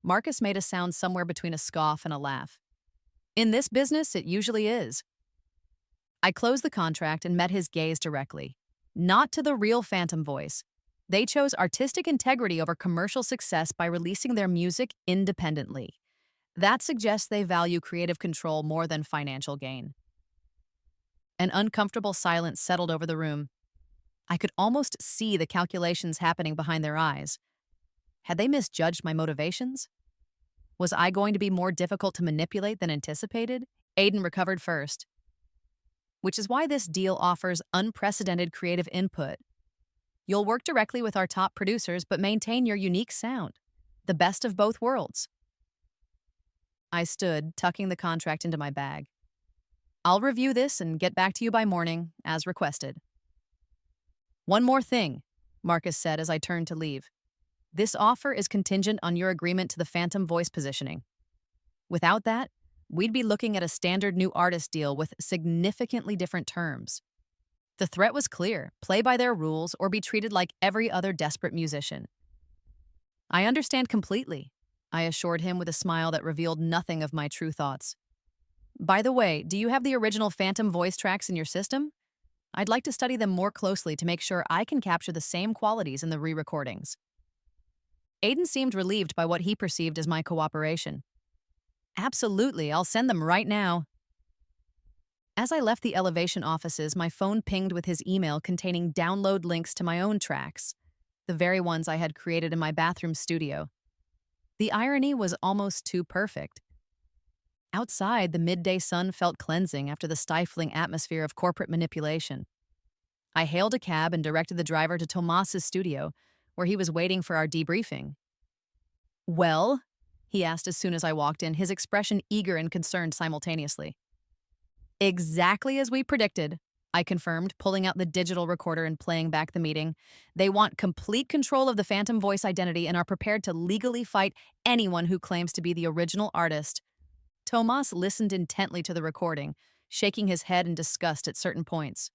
Marcus made a sound somewhere between a scoff and a laugh. In this business, it usually is. I closed the contract and met his gaze directly. Not to the real Phantom Voice. They chose artistic integrity over commercial success by releasing their music independently. That suggests they value creative control more than financial gain. An uncomfortable silence settled over the room. I could almost see the calculations happening behind their eyes. Had they misjudged my motivations? Was I going to be more difficult to manipulate than anticipated? Aiden recovered first. Which is why this deal offers unprecedented creative input. You'll work directly with our top producers but maintain your unique sound. The best of both worlds. I stood, tucking the contract into my bag. I'll review this and get back to you by morning, as requested. One more thing, Marcus said as I turned to leave. This offer is contingent on your agreement to the Phantom Voice positioning. Without that, we'd be looking at a standard new artist deal with significantly different terms. The threat was clear: play by their rules or be treated like every other desperate musician. I understand completely, I assured him with a smile that revealed nothing of my true thoughts. By the way, do you have the original Phantom Voice tracks in your system? I'd like to study them more closely to make sure I can capture the same qualities in the re-recordings. Aiden seemed relieved by what he perceived as my cooperation. Absolutely, I'll send them right now. As I left the Elevation offices, my phone pinged with his email containing download links to my own tracks, the very ones I had created in my bathroom studio. The irony was almost too perfect. Outside, the midday sun felt cleansing after the stifling atmosphere of corporate manipulation. I hailed a cab and directed the driver to Tomas's studio, where he was waiting for our debriefing. Well, he asked as soon as I walked in, his expression eager and concerned simultaneously. Exactly as we predicted, I confirmed, pulling out the digital recorder and playing back the meeting. They want complete control of the Phantom Voice identity and are prepared to legally fight anyone who claims to be the original artist. Tomas listened intently to the recording, shaking his head in disgust at certain points.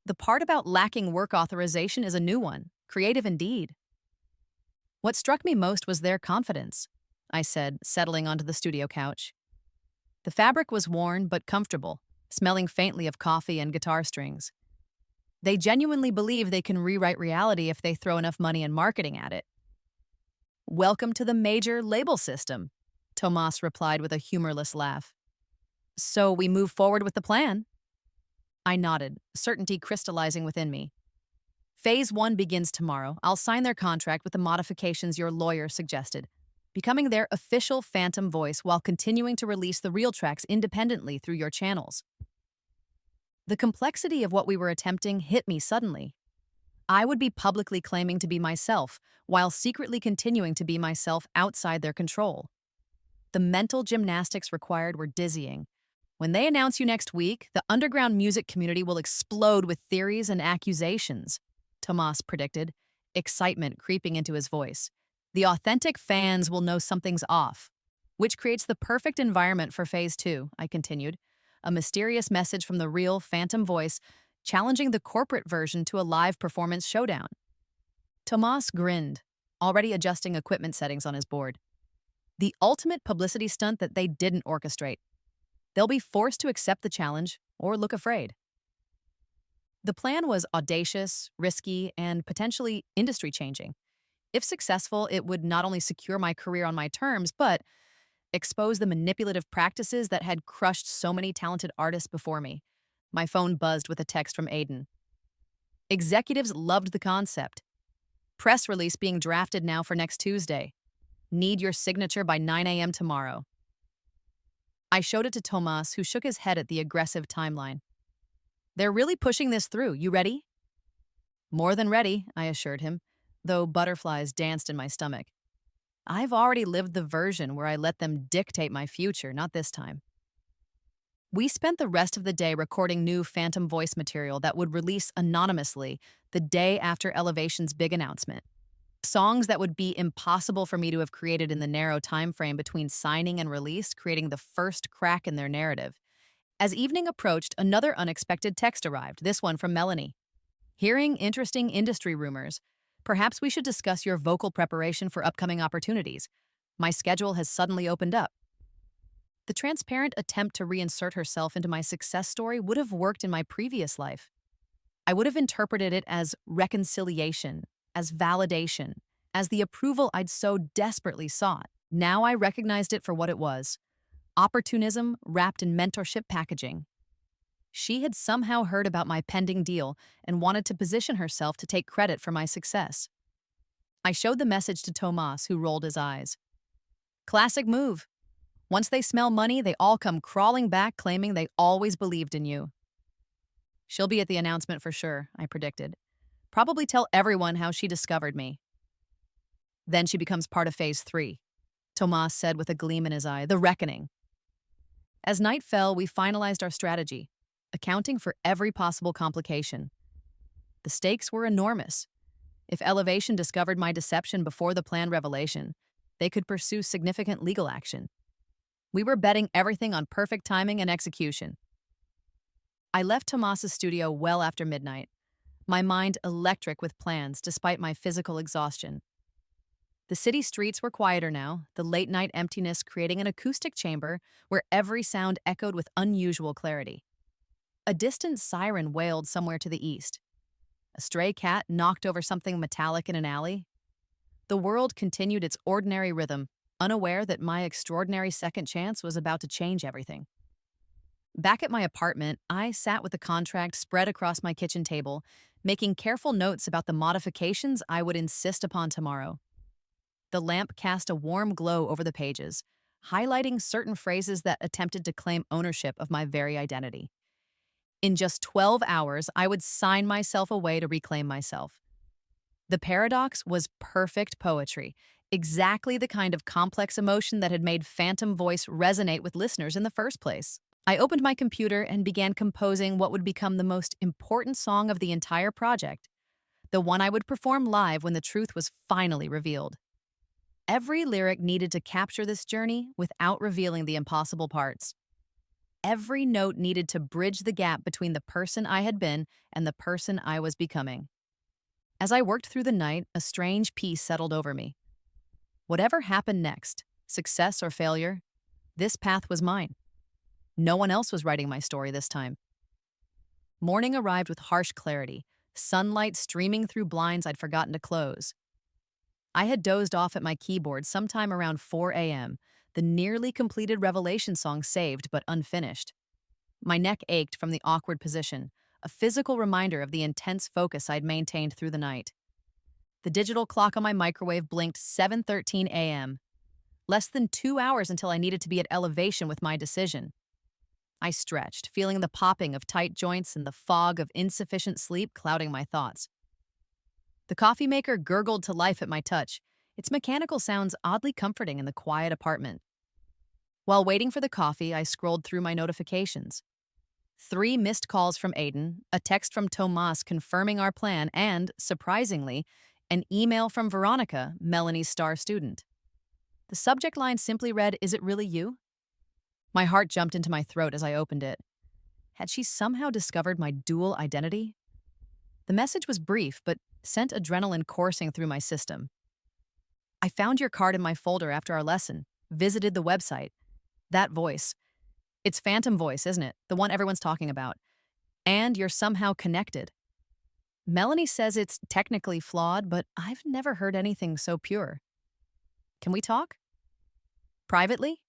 The part about lacking work authorization is a new one, creative indeed. What struck me most was their confidence, I said, settling onto the studio couch. The fabric was worn but comfortable, smelling faintly of coffee and guitar strings. They genuinely believe they can rewrite reality if they throw enough money and marketing at it. Welcome to the major label system, Tomas replied with a humorless laugh. So we move forward with the plan? I nodded, certainty crystallizing within me. Phase 1 begins tomorrow. I'll sign their contract with the modifications your lawyer suggested. becoming their official phantom voice while continuing to release the real tracks independently through your channels. The complexity of what we were attempting hit me suddenly. I would be publicly claiming to be myself, while secretly continuing to be myself outside their control. The mental gymnastics required were dizzying. When they announce you next week, the underground music community will explode with theories and accusations, Tomas predicted, excitement creeping into his voice. The authentic fans will know something's off, which creates the perfect environment for Phase 2, I continued, a mysterious message from the real phantom voice challenging the corporate version to a live performance showdown. Tomas grinned, already adjusting equipment settings on his board. The ultimate publicity stunt that they didn't orchestrate. They'll be forced to accept the challenge or look afraid. The plan was audacious, risky, and potentially industry-changing. If successful, it would not only secure my career on my terms, but expose the manipulative practices that had crushed so many talented artists before me. My phone buzzed with a text from Aiden. Executives loved the concept. Press release being drafted now for next Tuesday. Need your signature by 9 a.m. tomorrow. I showed it to Tomas, who shook his head at the aggressive timeline. They're really pushing this through. You ready? More than ready, I assured him, though butterflies danced in my stomach. I've already lived the version where I let them dictate my future, not this time. We spent the rest of the day recording new phantom voice material that would release anonymously the day after Elevation's big announcement. Songs that would be impossible for me to have created in the narrow time frame between signing and release, creating the first crack in their narrative. As evening approached, another unexpected text arrived, this one from Melanie. Hearing interesting industry rumors, perhaps we should discuss your vocal preparation for upcoming opportunities. My schedule has suddenly opened up. The transparent attempt to reinsert herself into my success story would have worked in my previous life. I would have interpreted it as reconciliation, as validation, as the approval I'd so desperately sought. Now I recognized it for what it was: opportunism wrapped in mentorship packaging. She had somehow heard about my pending deal and wanted to position herself to take credit for my success. I showed the message to Tomas, who rolled his eyes. Classic move. Once they smell money, they all come crawling back claiming they always believed in you. She'll be at the announcement for sure, I predicted. Probably tell everyone how she discovered me. Then she becomes part of Phase 3, Tomas said with a gleam in his eye, the reckoning. As night fell, we finalized our strategy, accounting for every possible complication. The stakes were enormous. If Elevation discovered my deception before the planned revelation, they could pursue significant legal action. We were betting everything on perfect timing and execution. I left Tomas's studio well after midnight, my mind electric with plans despite my physical exhaustion. The city streets were quieter now, the late-night emptiness creating an acoustic chamber where every sound echoed with unusual clarity. A distant siren wailed somewhere to the east. A stray cat knocked over something metallic in an alley. The world continued its ordinary rhythm, unaware that my extraordinary second chance was about to change everything. Back at my apartment, I sat with the contract spread across my kitchen table, making careful notes about the modifications I would insist upon tomorrow. The lamp cast a warm glow over the pages, highlighting certain phrases that attempted to claim ownership of my very identity. In just 12 hours, I would sign myself away to reclaim myself. The paradox was perfect poetry, exactly the kind of complex emotion that had made Phantom Voice resonate with listeners in the first place. I opened my computer and began composing what would become the most important song of the entire project, the one I would perform live when the truth was finally revealed. Every lyric needed to capture this journey without revealing the impossible parts. Every note needed to bridge the gap between the person I had been and the person I was becoming. As I worked through the night, a strange peace settled over me. Whatever happened next, success or failure, this path was mine. No one else was writing my story this time. Morning arrived with harsh clarity, sunlight streaming through blinds I'd forgotten to close. I had dozed off at my keyboard sometime around 4 a.m., the nearly completed Revelation song saved but unfinished. My neck ached from the awkward position, a physical reminder of the intense focus I'd maintained through the night. The digital clock on my microwave blinked 7:13 a.m. Less than 2 hours until I needed to be at elevation with my decision. I stretched, feeling the popping of tight joints and the fog of insufficient sleep clouding my thoughts. The coffee maker gurgled to life at my touch, its mechanical sounds oddly comforting in the quiet apartment. While waiting for the coffee, I scrolled through my notifications. 3 missed calls from Aiden, a text from Tomas confirming our plan, and, surprisingly, an email from Veronica, Melanie's star student. The subject line simply read, "Is it really you?" My heart jumped into my throat as I opened it. Had she somehow discovered my dual identity? The message was brief, but sent adrenaline coursing through my system. "I found your card in my folder after our lesson, visited the website." That voice. It's Phantom Voice, isn't it? The one everyone's talking about. "And you're somehow connected." Melanie says it's technically flawed, but I've never heard anything so pure. "Can we talk? Privately?"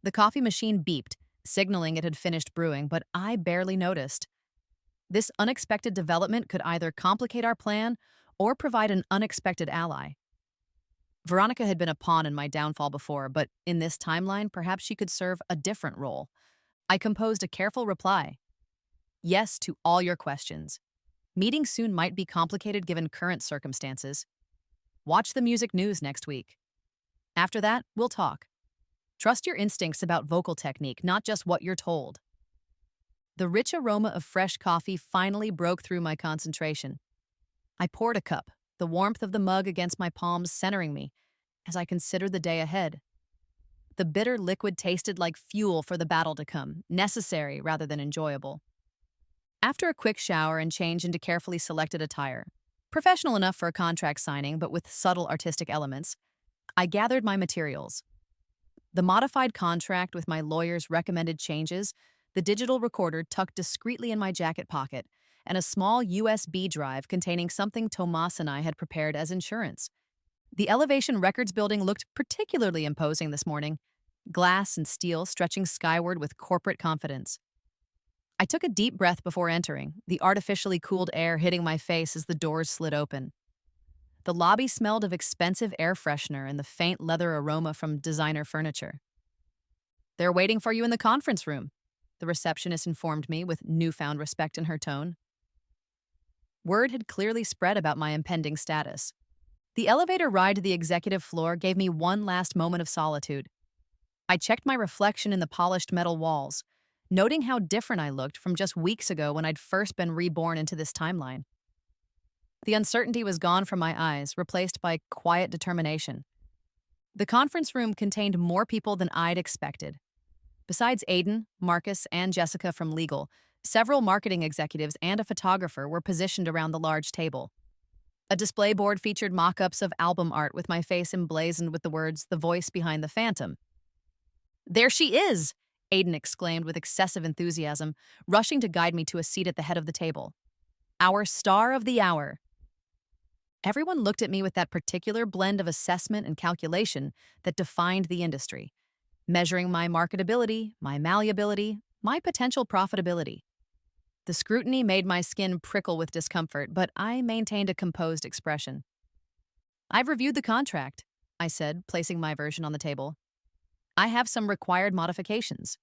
The coffee machine beeped, signaling it had finished brewing, but I barely noticed. This unexpected development could either complicate our plan or provide an unexpected ally. Veronica had been a pawn in my downfall before, but in this timeline, perhaps she could serve a different role. I composed a careful reply. "Yes to all your questions. Meeting soon might be complicated given current circumstances. Watch the music news next week. After that, we'll talk. Trust your instincts about vocal technique, not just what you're told." The rich aroma of fresh coffee finally broke through my concentration. I poured a cup, the warmth of the mug against my palms centering me, as I considered the day ahead. The bitter liquid tasted like fuel for the battle to come, necessary rather than enjoyable. After a quick shower and change into carefully selected attire, professional enough for a contract signing but with subtle artistic elements, I gathered my materials. The modified contract with my lawyer's recommended changes, the digital recorder tucked discreetly in my jacket pocket, and a small USB drive containing something Tomas and I had prepared as insurance. The Elevation Records building looked particularly imposing this morning, glass and steel stretching skyward with corporate confidence. I took a deep breath before entering, the artificially cooled air hitting my face as the doors slid open. The lobby smelled of expensive air freshener and the faint leather aroma from designer furniture. "They're waiting for you in the conference room," the receptionist informed me with newfound respect in her tone. Word had clearly spread about my impending status. The elevator ride to the executive floor gave me one last moment of solitude. I checked my reflection in the polished metal walls, noting how different I looked from just weeks ago when I'd first been reborn into this timeline. The uncertainty was gone from my eyes, replaced by quiet determination. The conference room contained more people than I'd expected. Besides Aiden, Marcus, and Jessica from legal, several marketing executives and a photographer were positioned around the large table. A display board featured mock-ups of album art with my face emblazoned with the words, "The voice behind the phantom." "There she is!" Aiden exclaimed with excessive enthusiasm, rushing to guide me to a seat at the head of the table. "Our star of the hour." Everyone looked at me with that particular blend of assessment and calculation that defined the industry, measuring my marketability, my malleability, my potential profitability. The scrutiny made my skin prickle with discomfort, but I maintained a composed expression. "I've reviewed the contract," I said, placing my version on the table. "I have some required modifications."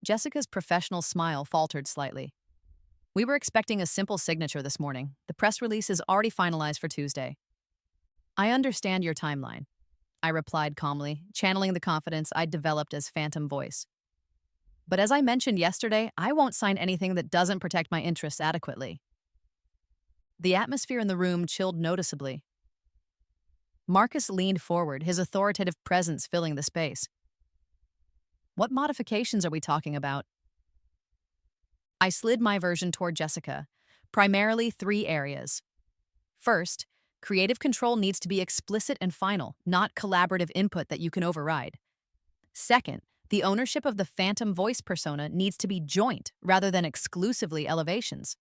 Jessica's professional smile faltered slightly. "We were expecting a simple signature this morning. The press release is already finalized for Tuesday." "I understand your timeline," I replied calmly, channeling the confidence I'd developed as Phantom Voice. "But as I mentioned yesterday, I won't sign anything that doesn't protect my interests adequately." The atmosphere in the room chilled noticeably. Marcus leaned forward, his authoritative presence filling the space. "What modifications are we talking about?" I slid my version toward Jessica, primarily 3 areas. First, creative control needs to be explicit and final, not collaborative input that you can override. Second, the ownership of the Phantom Voice persona needs to be joint rather than exclusively Elevation's.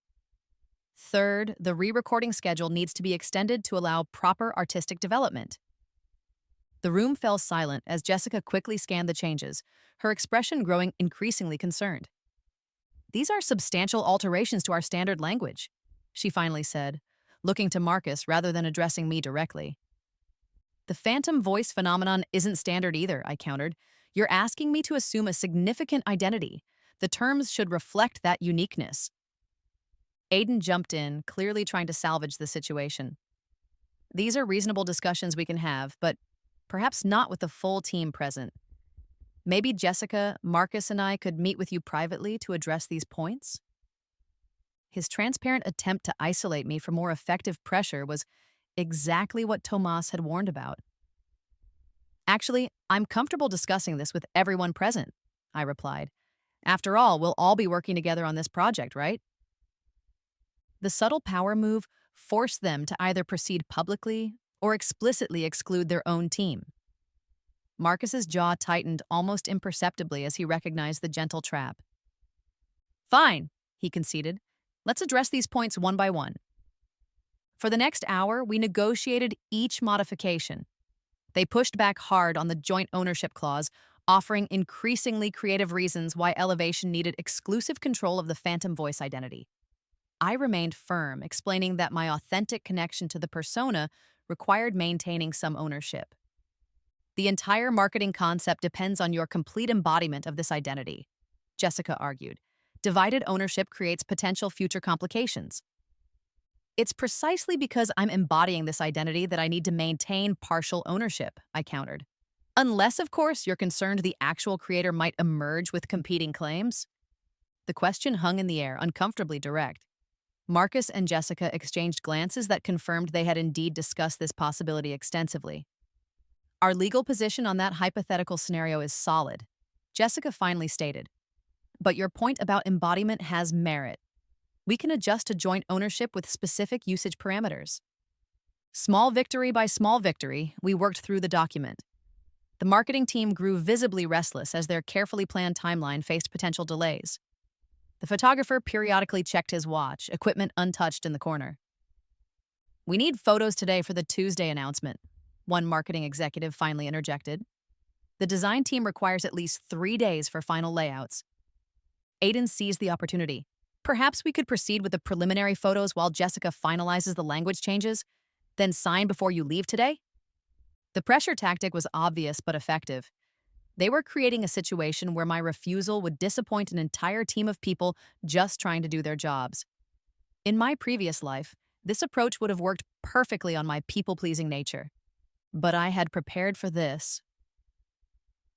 Third, the re-recording schedule needs to be extended to allow proper artistic development. The room fell silent as Jessica quickly scanned the changes, her expression growing increasingly concerned. "These are substantial alterations to our standard language," she finally said, looking to Marcus rather than addressing me directly. The phantom voice phenomenon isn't standard either, I countered. You're asking me to assume a significant identity. The terms should reflect that uniqueness. Aiden jumped in, clearly trying to salvage the situation. These are reasonable discussions we can have, but perhaps not with the full team present. Maybe Jessica, Marcus, and I could meet with you privately to address these points? His transparent attempt to isolate me for more effective pressure was exactly what Tomas had warned about. Actually, I'm comfortable discussing this with everyone present, I replied. After all, we'll all be working together on this project, right? The subtle power move forced them to either proceed publicly or explicitly exclude their own team. Marcus's jaw tightened almost imperceptibly as he recognized the gentle trap. Fine, he conceded. Let's address these points one by one. For the next hour, we negotiated each modification. They pushed back hard on the joint ownership clause, offering increasingly creative reasons why Elevation needed exclusive control of the phantom voice identity. I remained firm, explaining that my authentic connection to the persona required maintaining some ownership. The entire marketing concept depends on your complete embodiment of this identity, Jessica argued. Divided ownership creates potential future complications. It's precisely because I'm embodying this identity that I need to maintain partial ownership, I countered. Unless, of course, you're concerned the actual creator might emerge with competing claims. The question hung in the air, uncomfortably direct. Marcus and Jessica exchanged glances that confirmed they had indeed discussed this possibility extensively. Our legal position on that hypothetical scenario is solid, Jessica finally stated. But your point about embodiment has merit. We can adjust to joint ownership with specific usage parameters. Small victory by small victory, we worked through the document. The marketing team grew visibly restless as their carefully planned timeline faced potential delays. The photographer periodically checked his watch, equipment untouched in the corner. We need photos today for the Tuesday announcement, one marketing executive finally interjected. The design team requires at least 3 days for final layouts. Aiden seized the opportunity. Perhaps we could proceed with the preliminary photos while Jessica finalizes the language changes, then sign before you leave today? The pressure tactic was obvious but effective. They were creating a situation where my refusal would disappoint an entire team of people just trying to do their jobs. In my previous life, this approach would have worked perfectly on my people-pleasing nature. But I had prepared for this.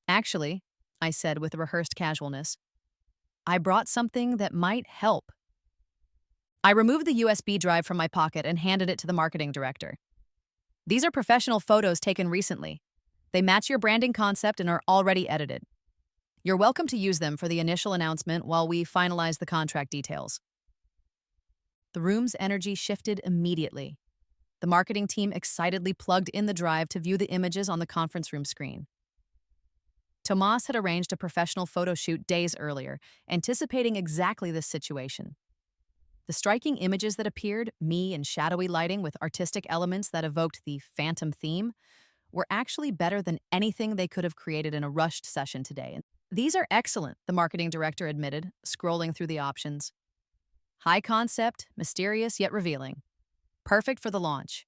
Actually, I said with rehearsed casualness, I brought something that might help. I removed the USB drive from my pocket and handed it to the marketing director. These are professional photos taken recently. They match your branding concept and are already edited. You're welcome to use them for the initial announcement while we finalize the contract details. The room's energy shifted immediately. The marketing team excitedly plugged in the drive to view the images on the conference room screen. Tomas had arranged a professional photo shoot days earlier, anticipating exactly this situation. The striking images that appeared, me in shadowy lighting with artistic elements that evoked the phantom theme, were actually better than anything they could have created in a rushed session today. These are excellent, the marketing director admitted, scrolling through the options. High concept, mysterious yet revealing. Perfect for the launch.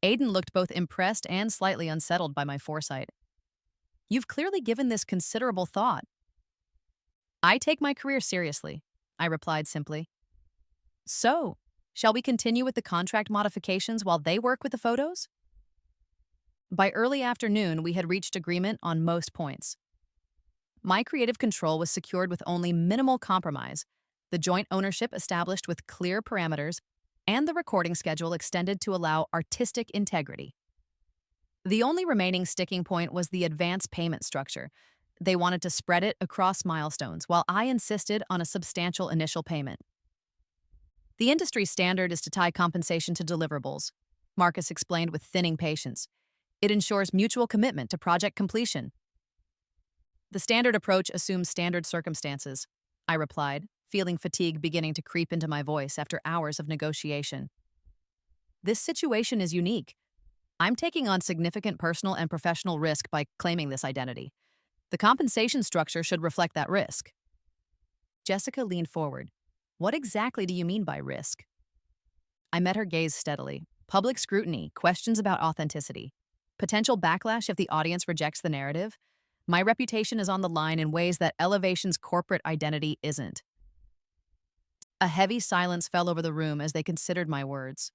Aiden looked both impressed and slightly unsettled by my foresight. You've clearly given this considerable thought. I take my career seriously, I replied simply. So, shall we continue with the contract modifications while they work with the photos? By early afternoon, we had reached agreement on most points. My creative control was secured with only minimal compromise, the joint ownership established with clear parameters, and the recording schedule extended to allow artistic integrity. The only remaining sticking point was the advance payment structure. They wanted to spread it across milestones, while I insisted on a substantial initial payment. The industry standard is to tie compensation to deliverables, Marcus explained with thinning patience. It ensures mutual commitment to project completion. The standard approach assumes standard circumstances, I replied, feeling fatigue beginning to creep into my voice after hours of negotiation. This situation is unique. I'm taking on significant personal and professional risk by claiming this identity. The compensation structure should reflect that risk. Jessica leaned forward. What exactly do you mean by risk? I met her gaze steadily. Public scrutiny, questions about authenticity. Potential backlash if the audience rejects the narrative. My reputation is on the line in ways that Elevation's corporate identity isn't. A heavy silence fell over the room as they considered my words.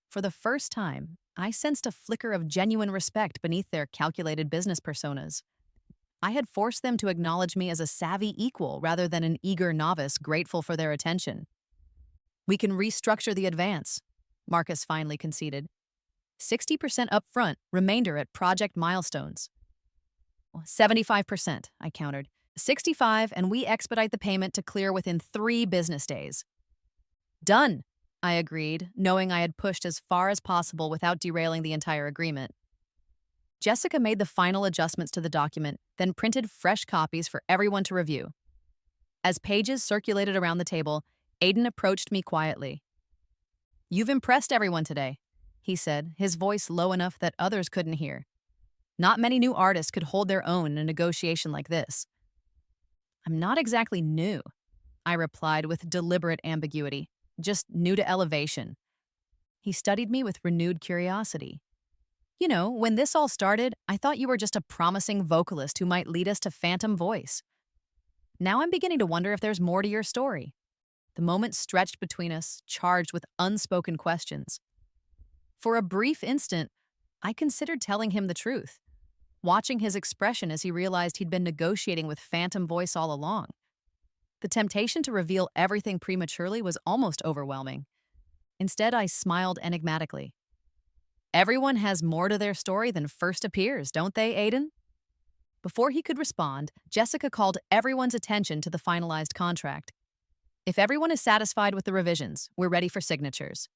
For the first time, I sensed a flicker of genuine respect beneath their calculated business personas. I had forced them to acknowledge me as a savvy equal rather than an eager novice grateful for their attention. "We can restructure the advance," Marcus finally conceded. 60% upfront, remainder at project milestones. 75%, I countered. 65, and we expedite the payment to clear within 3 business days. "Done," I agreed, knowing I had pushed as far as possible without derailing the entire agreement. Jessica made the final adjustments to the document, then printed fresh copies for everyone to review. As pages circulated around the table, Aiden approached me quietly. "You've impressed everyone today," he said, his voice low enough that others couldn't hear. "Not many new artists could hold their own in a negotiation like this." "I'm not exactly new," I replied with deliberate ambiguity, "just new to Elevation." He studied me with renewed curiosity. "You know, when this all started, I thought you were just a promising vocalist who might lead us to Phantom Voice. Now I'm beginning to wonder if there's more to your story." The moment stretched between us, charged with unspoken questions. For a brief instant, I considered telling him the truth, watching his expression as he realized he'd been negotiating with Phantom Voice all along. The temptation to reveal everything prematurely was almost overwhelming. Instead, I smiled enigmatically. "Everyone has more to their story than first appears, don't they, Aiden?" Before he could respond, Jessica called everyone's attention to the finalized contract. "If everyone is satisfied with the revisions, we're ready for signatures."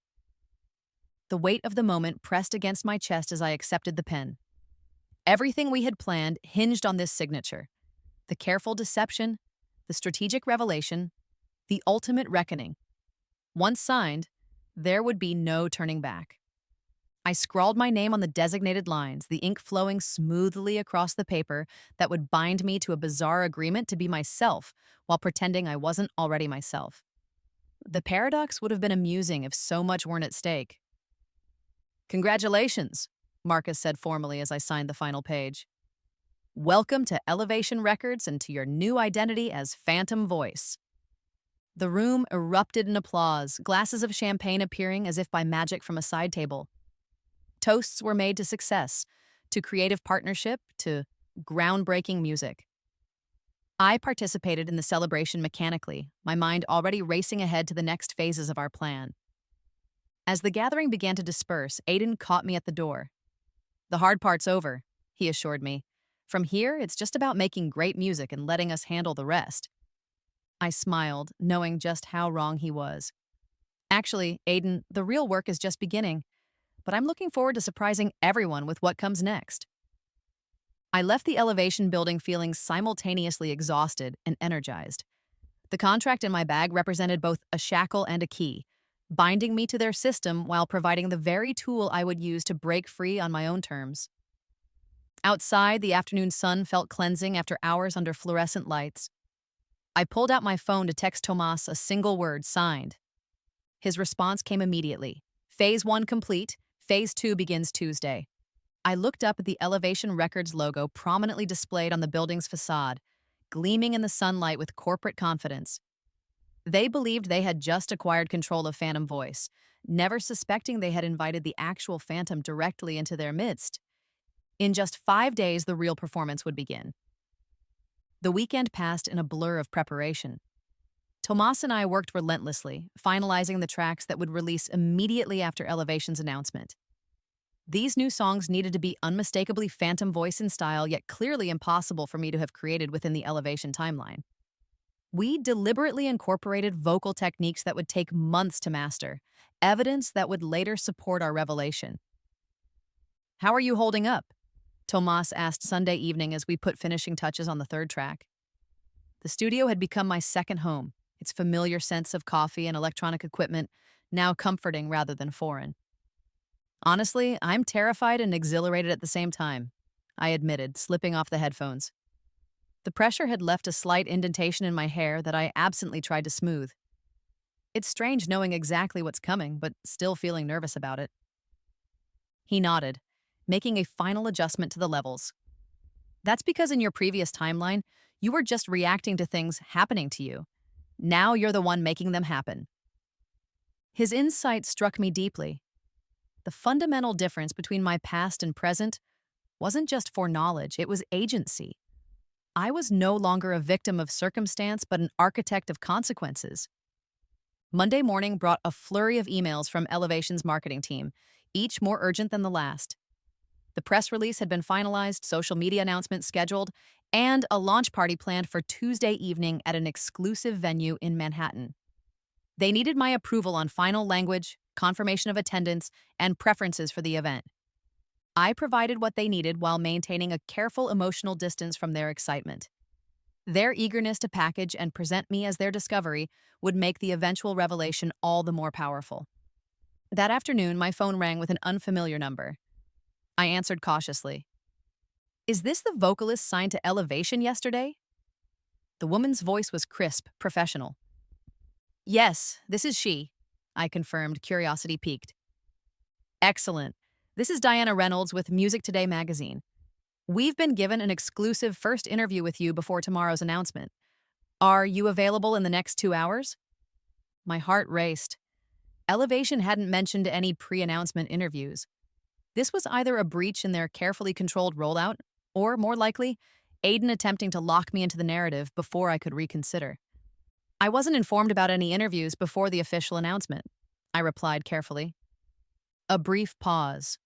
The weight of the moment pressed against my chest as I accepted the pen. Everything we had planned hinged on this signature. The careful deception, the strategic revelation, the ultimate reckoning. Once signed, there would be no turning back. I scrawled my name on the designated lines, the ink flowing smoothly across the paper that would bind me to a bizarre agreement to be myself while pretending I wasn't already myself. The paradox would have been amusing if so much weren't at stake. "Congratulations," Marcus said formally as I signed the final page. "Welcome to Elevation Records and to your new identity as Phantom Voice." The room erupted in applause, glasses of champagne appearing as if by magic from a side table. Toasts were made to success, to creative partnership, to groundbreaking music. I participated in the celebration mechanically, my mind already racing ahead to the next phases of our plan. As the gathering began to disperse, Aiden caught me at the door. "The hard part's over," he assured me. "From here, it's just about making great music and letting us handle the rest." I smiled, knowing just how wrong he was. "Actually, Aiden, the real work is just beginning, but I'm looking forward to surprising everyone with what comes next." I left the Elevation building feeling simultaneously exhausted and energized. The contract in my bag represented both a shackle and a key, binding me to their system while providing the very tool I would use to break free on my own terms. Outside, the afternoon sun felt cleansing after hours under fluorescent lights. I pulled out my phone to text Tomas a single word, "Signed." His response came immediately. "Phase 1 complete. Phase 2 begins Tuesday." I looked up at the Elevation Records logo prominently displayed on the building's facade, gleaming in the sunlight with corporate confidence. They believed they had just acquired control of Phantom Voice, never suspecting they had invited the actual Phantom directly into their midst. In just 5 days, the real performance would begin. The weekend passed in a blur of preparation. Tomas and I worked relentlessly, finalizing the tracks that would release immediately after Elevation's announcement. These new songs needed to be unmistakably Phantom Voice in style, yet clearly impossible for me to have created within the Elevation timeline. We deliberately incorporated vocal techniques that would take months to master, evidence that would later support our revelation. "How are you holding up?" Tomas asked Sunday evening as we put finishing touches on the third track. The studio had become my second home, its familiar sense of coffee and electronic equipment now comforting rather than foreign. "Honestly, I'm terrified and exhilarated at the same time," I admitted, slipping off the headphones. The pressure had left a slight indentation in my hair that I absently tried to smooth. It's strange knowing exactly what's coming, but still feeling nervous about it. He nodded, making a final adjustment to the levels. That's because in your previous timeline, you were just reacting to things happening to you. Now you're the one making them happen. His insight struck me deeply. The fundamental difference between my past and present wasn't just foreknowledge, it was agency. I was no longer a victim of circumstance, but an architect of consequences. Monday morning brought a flurry of emails from Elevation's marketing team, each more urgent than the last. The press release had been finalized, social media announcements scheduled, and a launch party planned for Tuesday evening at an exclusive venue in Manhattan. They needed my approval on final language, confirmation of attendance, and preferences for the event. I provided what they needed while maintaining a careful emotional distance from their excitement. Their eagerness to package and present me as their discovery would make the eventual revelation all the more powerful. That afternoon, my phone rang with an unfamiliar number. I answered cautiously. "Is this the vocalist signed to Elevation yesterday?" The woman's voice was crisp, professional. "Yes, this is she," I confirmed, curiosity piqued. "Excellent. This is Diana Reynolds with Music Today magazine. We've been given an exclusive first interview with you before tomorrow's announcement. Are you available in the next 2 hours?" My heart raced. Elevation hadn't mentioned any pre-announcement interviews. This was either a breach in their carefully controlled rollout, or, more likely, Aiden attempting to lock me into the narrative before I could reconsider. "I wasn't informed about any interviews before the official announcement," I replied carefully. A brief pause.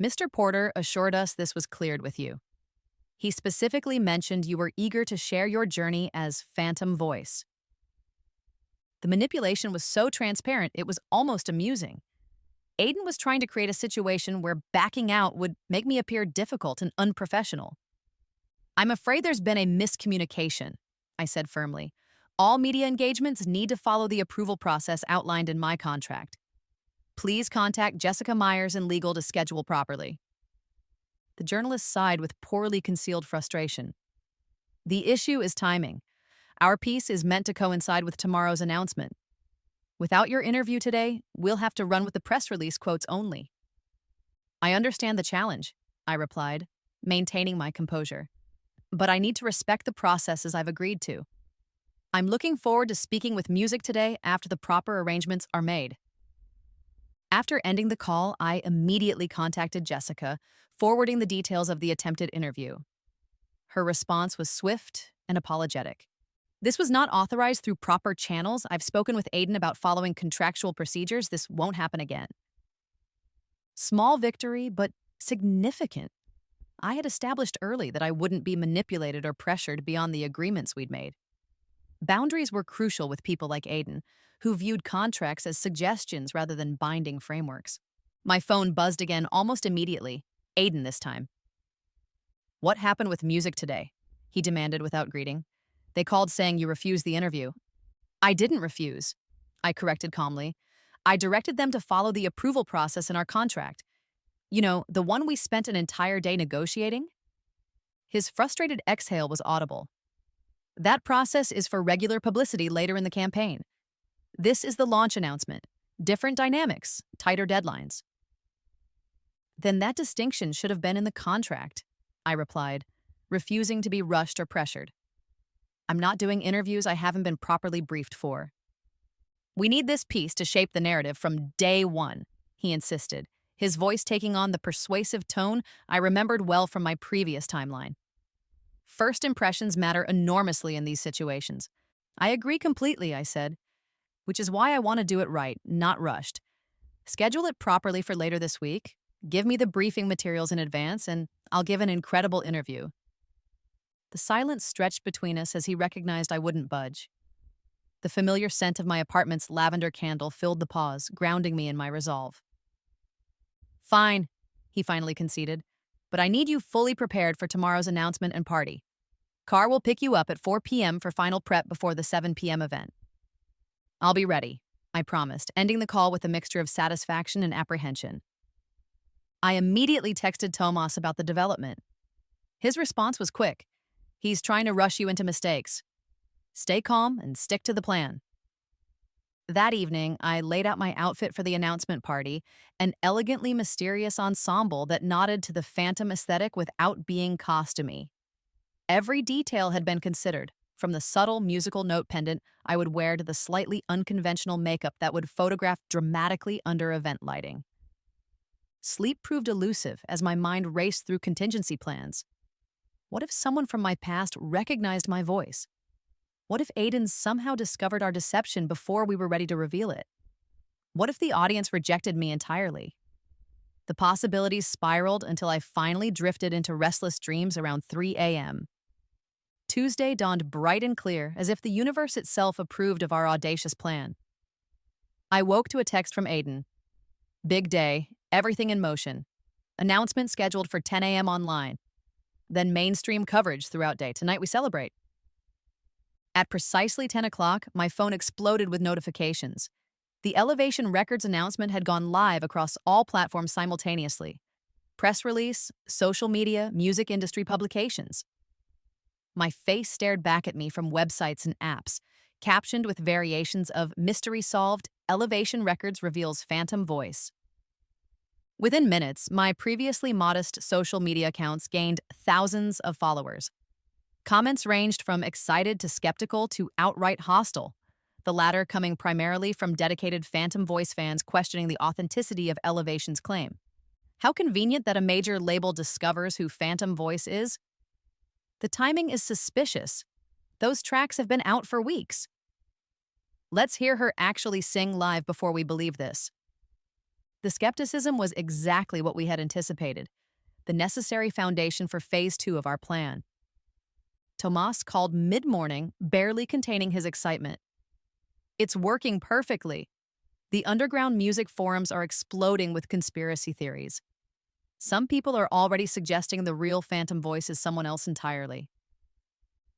"Mr. Porter assured us this was cleared with you. He specifically mentioned you were eager to share your journey as Phantom Voice." The manipulation was so transparent it was almost amusing. Aiden was trying to create a situation where backing out would make me appear difficult and unprofessional. "I'm afraid there's been a miscommunication," I said firmly. "All media engagements need to follow the approval process outlined in my contract. Please contact Jessica Myers in legal to schedule properly." The journalist sighed with poorly concealed frustration. "The issue is timing. Our piece is meant to coincide with tomorrow's announcement. Without your interview today, we'll have to run with the press release quotes only." "I understand the challenge," I replied, maintaining my composure. "But I need to respect the processes I've agreed to. I'm looking forward to speaking with Music Today after the proper arrangements are made." After ending the call, I immediately contacted Jessica, forwarding the details of the attempted interview. Her response was swift and apologetic. "This was not authorized through proper channels. I've spoken with Aiden about following contractual procedures. This won't happen again." Small victory, but significant. I had established early that I wouldn't be manipulated or pressured beyond the agreements we'd made. Boundaries were crucial with people like Aiden, who viewed contracts as suggestions rather than binding frameworks. My phone buzzed again almost immediately. Aiden this time. "What happened with Music Today?" he demanded without greeting. "They called saying you refused the interview." "I didn't refuse," I corrected calmly. "I directed them to follow the approval process in our contract. You know, the one we spent an entire day negotiating?" His frustrated exhale was audible. "That process is for regular publicity later in the campaign. This is the launch announcement. Different dynamics, tighter deadlines." "Then that distinction should have been in the contract," I replied, refusing to be rushed or pressured. "I'm not doing interviews I haven't been properly briefed for." "We need this piece to shape the narrative from day one," he insisted, his voice taking on the persuasive tone I remembered well from my previous timeline. "First impressions matter enormously in these situations." "I agree completely," I said, "which is why I want to do it right, not rushed. Schedule it properly for later this week. Give me the briefing materials in advance, and I'll give an incredible interview." The silence stretched between us as he recognized I wouldn't budge. The familiar scent of my apartment's lavender candle filled the pause, grounding me in my resolve. "Fine," he finally conceded, "but I need you fully prepared for tomorrow's announcement and party. Car will pick you up at 4 p.m. for final prep before the 7 p.m. event." "I'll be ready," I promised, ending the call with a mixture of satisfaction and apprehension. I immediately texted Tomas about the development. His response was quick. "He's trying to rush you into mistakes. Stay calm and stick to the plan." That evening, I laid out my outfit for the announcement party, an elegantly mysterious ensemble that nodded to the phantom aesthetic without being costumey. Every detail had been considered, from the subtle musical note pendant I would wear to the slightly unconventional makeup that would photograph dramatically under event lighting. Sleep proved elusive as my mind raced through contingency plans. What if someone from my past recognized my voice? What if Aiden somehow discovered our deception before we were ready to reveal it? What if the audience rejected me entirely? The possibilities spiraled until I finally drifted into restless dreams around 3 a.m. Tuesday dawned bright and clear, as if the universe itself approved of our audacious plan. I woke to a text from Aiden. Big day, everything in motion. Announcement scheduled for 10 a.m. online. Then mainstream coverage throughout day. Tonight we celebrate. At precisely 10 o'clock, my phone exploded with notifications. The Elevation Records announcement had gone live across all platforms simultaneously. Press release, social media, music industry publications. My face stared back at me from websites and apps, captioned with variations of "Mystery Solved, Elevation Records Reveals Phantom Voice." Within minutes, my previously modest social media accounts gained thousands of followers. Comments ranged from excited to skeptical to outright hostile, the latter coming primarily from dedicated Phantom Voice fans questioning the authenticity of Elevation's claim. How convenient that a major label discovers who Phantom Voice is. The timing is suspicious. Those tracks have been out for weeks. Let's hear her actually sing live before we believe this. The skepticism was exactly what we had anticipated, the necessary foundation for phase 2 of our plan. Tomas called mid-morning, barely containing his excitement. It's working perfectly. The underground music forums are exploding with conspiracy theories. Some people are already suggesting the real Phantom Voice is someone else entirely.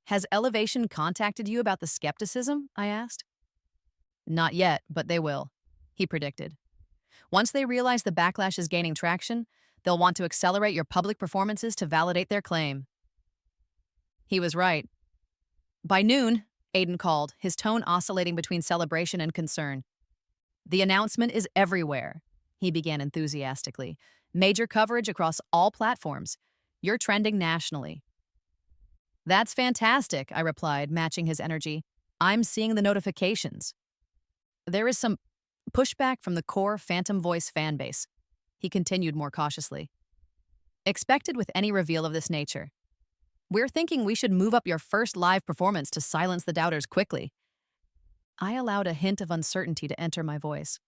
Has Elevation contacted you about the skepticism? I asked. Not yet, but they will, he predicted. Once they realize the backlash is gaining traction, they'll want to accelerate your public performances to validate their claim. He was right. By noon, Aiden called, his tone oscillating between celebration and concern. The announcement is everywhere, he began enthusiastically. Major coverage across all platforms. You're trending nationally. That's fantastic, I replied, matching his energy. I'm seeing the notifications. There is some pushback from the core Phantom Voice fan base, he continued more cautiously. Expected with any reveal of this nature. We're thinking we should move up your first live performance to silence the doubters quickly. I allowed a hint of uncertainty to enter my voice.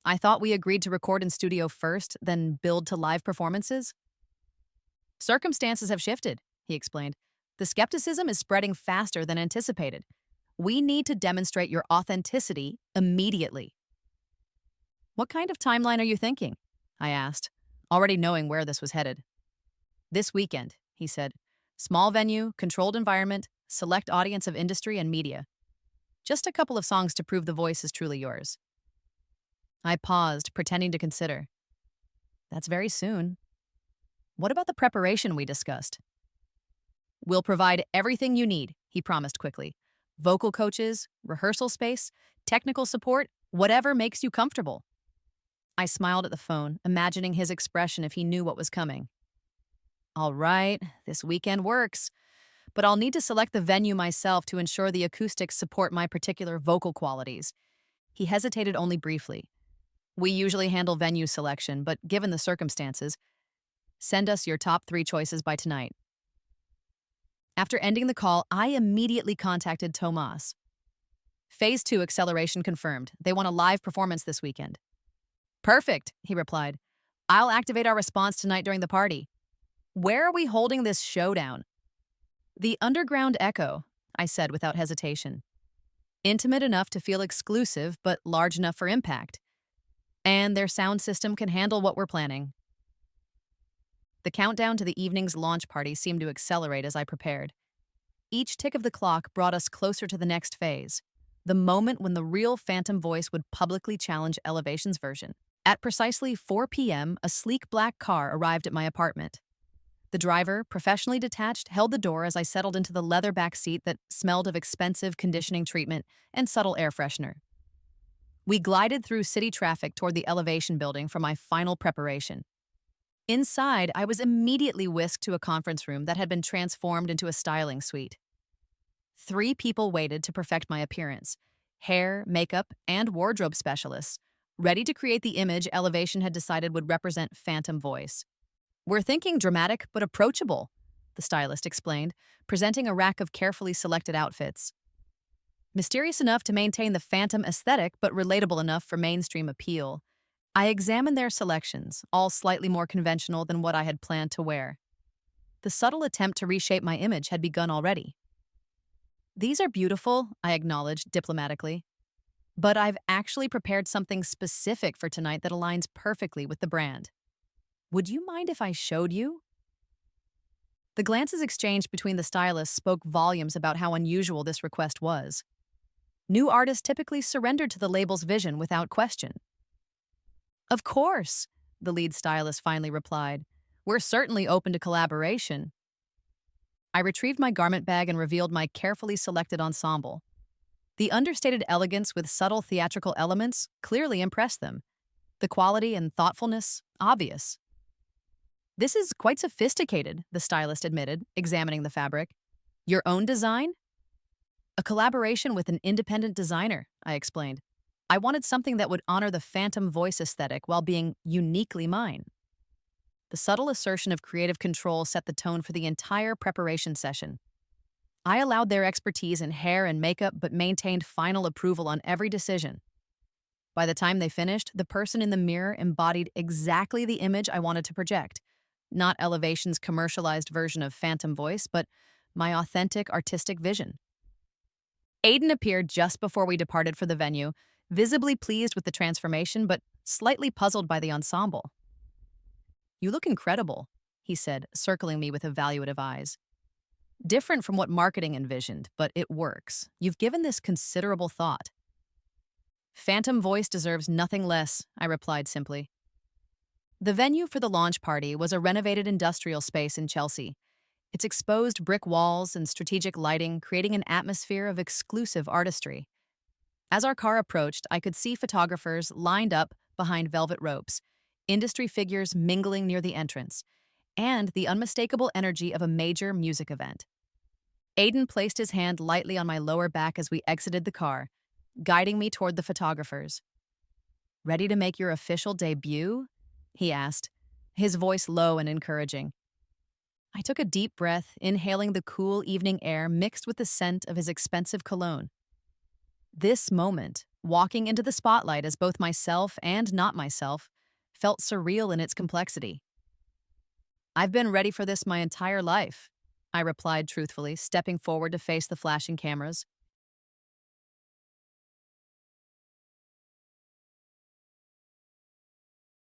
I thought we agreed to record in studio first, then build to live performances. Circumstances have shifted, he explained. The skepticism is spreading faster than anticipated. We need to demonstrate your authenticity immediately. What kind of timeline are you thinking? I asked, already knowing where this was headed. This weekend, he said. Small venue, controlled environment, select audience of industry and media. Just a couple of songs to prove the voice is truly yours. I paused, pretending to consider. That's very soon. What about the preparation we discussed? We'll provide everything you need, he promised quickly. Vocal coaches, rehearsal space, technical support, whatever makes you comfortable. I smiled at the phone, imagining his expression if he knew what was coming. All right, this weekend works, but I'll need to select the venue myself to ensure the acoustics support my particular vocal qualities. He hesitated only briefly. We usually handle venue selection, but given the circumstances, send us your top 3 choices by tonight. After ending the call, I immediately contacted Tomas. Phase 2 acceleration confirmed. They want a live performance this weekend. Perfect, he replied. I'll activate our response tonight during the party. Where are we holding this showdown? The Underground Echo, I said without hesitation. Intimate enough to feel exclusive, but large enough for impact. And their sound system can handle what we're planning. The countdown to the evening's launch party seemed to accelerate as I prepared. Each tick of the clock brought us closer to the next phase, the moment when the real Phantom Voice would publicly challenge Elevation's version. At precisely 4 p.m., a sleek black car arrived at my apartment. The driver, professionally detached, held the door as I settled into the leather back seat that smelled of expensive conditioning treatment and subtle air freshener. We glided through city traffic toward the elevation building for my final preparation. Inside, I was immediately whisked to a conference room that had been transformed into a styling suite. 3 people waited to perfect my appearance: hair, makeup, and wardrobe specialists, ready to create the image Elevation had decided would represent Phantom Voice. "We're thinking dramatic but approachable," the stylist explained, presenting a rack of carefully selected outfits. Mysterious enough to maintain the Phantom aesthetic but relatable enough for mainstream appeal. I examined their selections, all slightly more conventional than what I had planned to wear. The subtle attempt to reshape my image had begun already. "These are beautiful," I acknowledged diplomatically. "But I've actually prepared something specific for tonight that aligns perfectly with the brand. Would you mind if I showed you?" The glances exchanged between the stylists spoke volumes about how unusual this request was. New artists typically surrendered to the label's vision without question. "Of course," the lead stylist finally replied. "We're certainly open to collaboration." I retrieved my garment bag and revealed my carefully selected ensemble. The understated elegance with subtle theatrical elements clearly impressed them. The quality and thoughtfulness, obvious. "This is quite sophisticated," the stylist admitted, examining the fabric. "Your own design?" "A collaboration with an independent designer," I explained. "I wanted something that would honor the Phantom Voice aesthetic while being uniquely mine." The subtle assertion of creative control set the tone for the entire preparation session. I allowed their expertise in hair and makeup but maintained final approval on every decision. By the time they finished, the person in the mirror embodied exactly the image I wanted to project. Not Elevation's commercialized version of Phantom Voice, but my authentic artistic vision. Aiden appeared just before we departed for the venue, visibly pleased with the transformation but slightly puzzled by the ensemble. "You look incredible," he said, circling me with evaluative eyes. "Different from what marketing envisioned, but it works. You've given this considerable thought." "Phantom Voice deserves nothing less," I replied simply. The venue for the launch party was a renovated industrial space in Chelsea. Its exposed brick walls and strategic lighting creating an atmosphere of exclusive artistry. As our car approached, I could see photographers lined up behind velvet ropes, industry figures mingling near the entrance, and the unmistakable energy of a major music event. Aiden placed his hand lightly on my lower back as we exited the car, guiding me toward the photographers. "Ready to make your official debut?" he asked, his voice low and encouraging. I took a deep breath, inhaling the cool evening air mixed with the scent of his expensive cologne. This moment, walking into the spotlight as both myself and not myself, felt surreal in its complexity. "I've been ready for this my entire life," I replied truthfully, stepping forward to face the flashing cameras.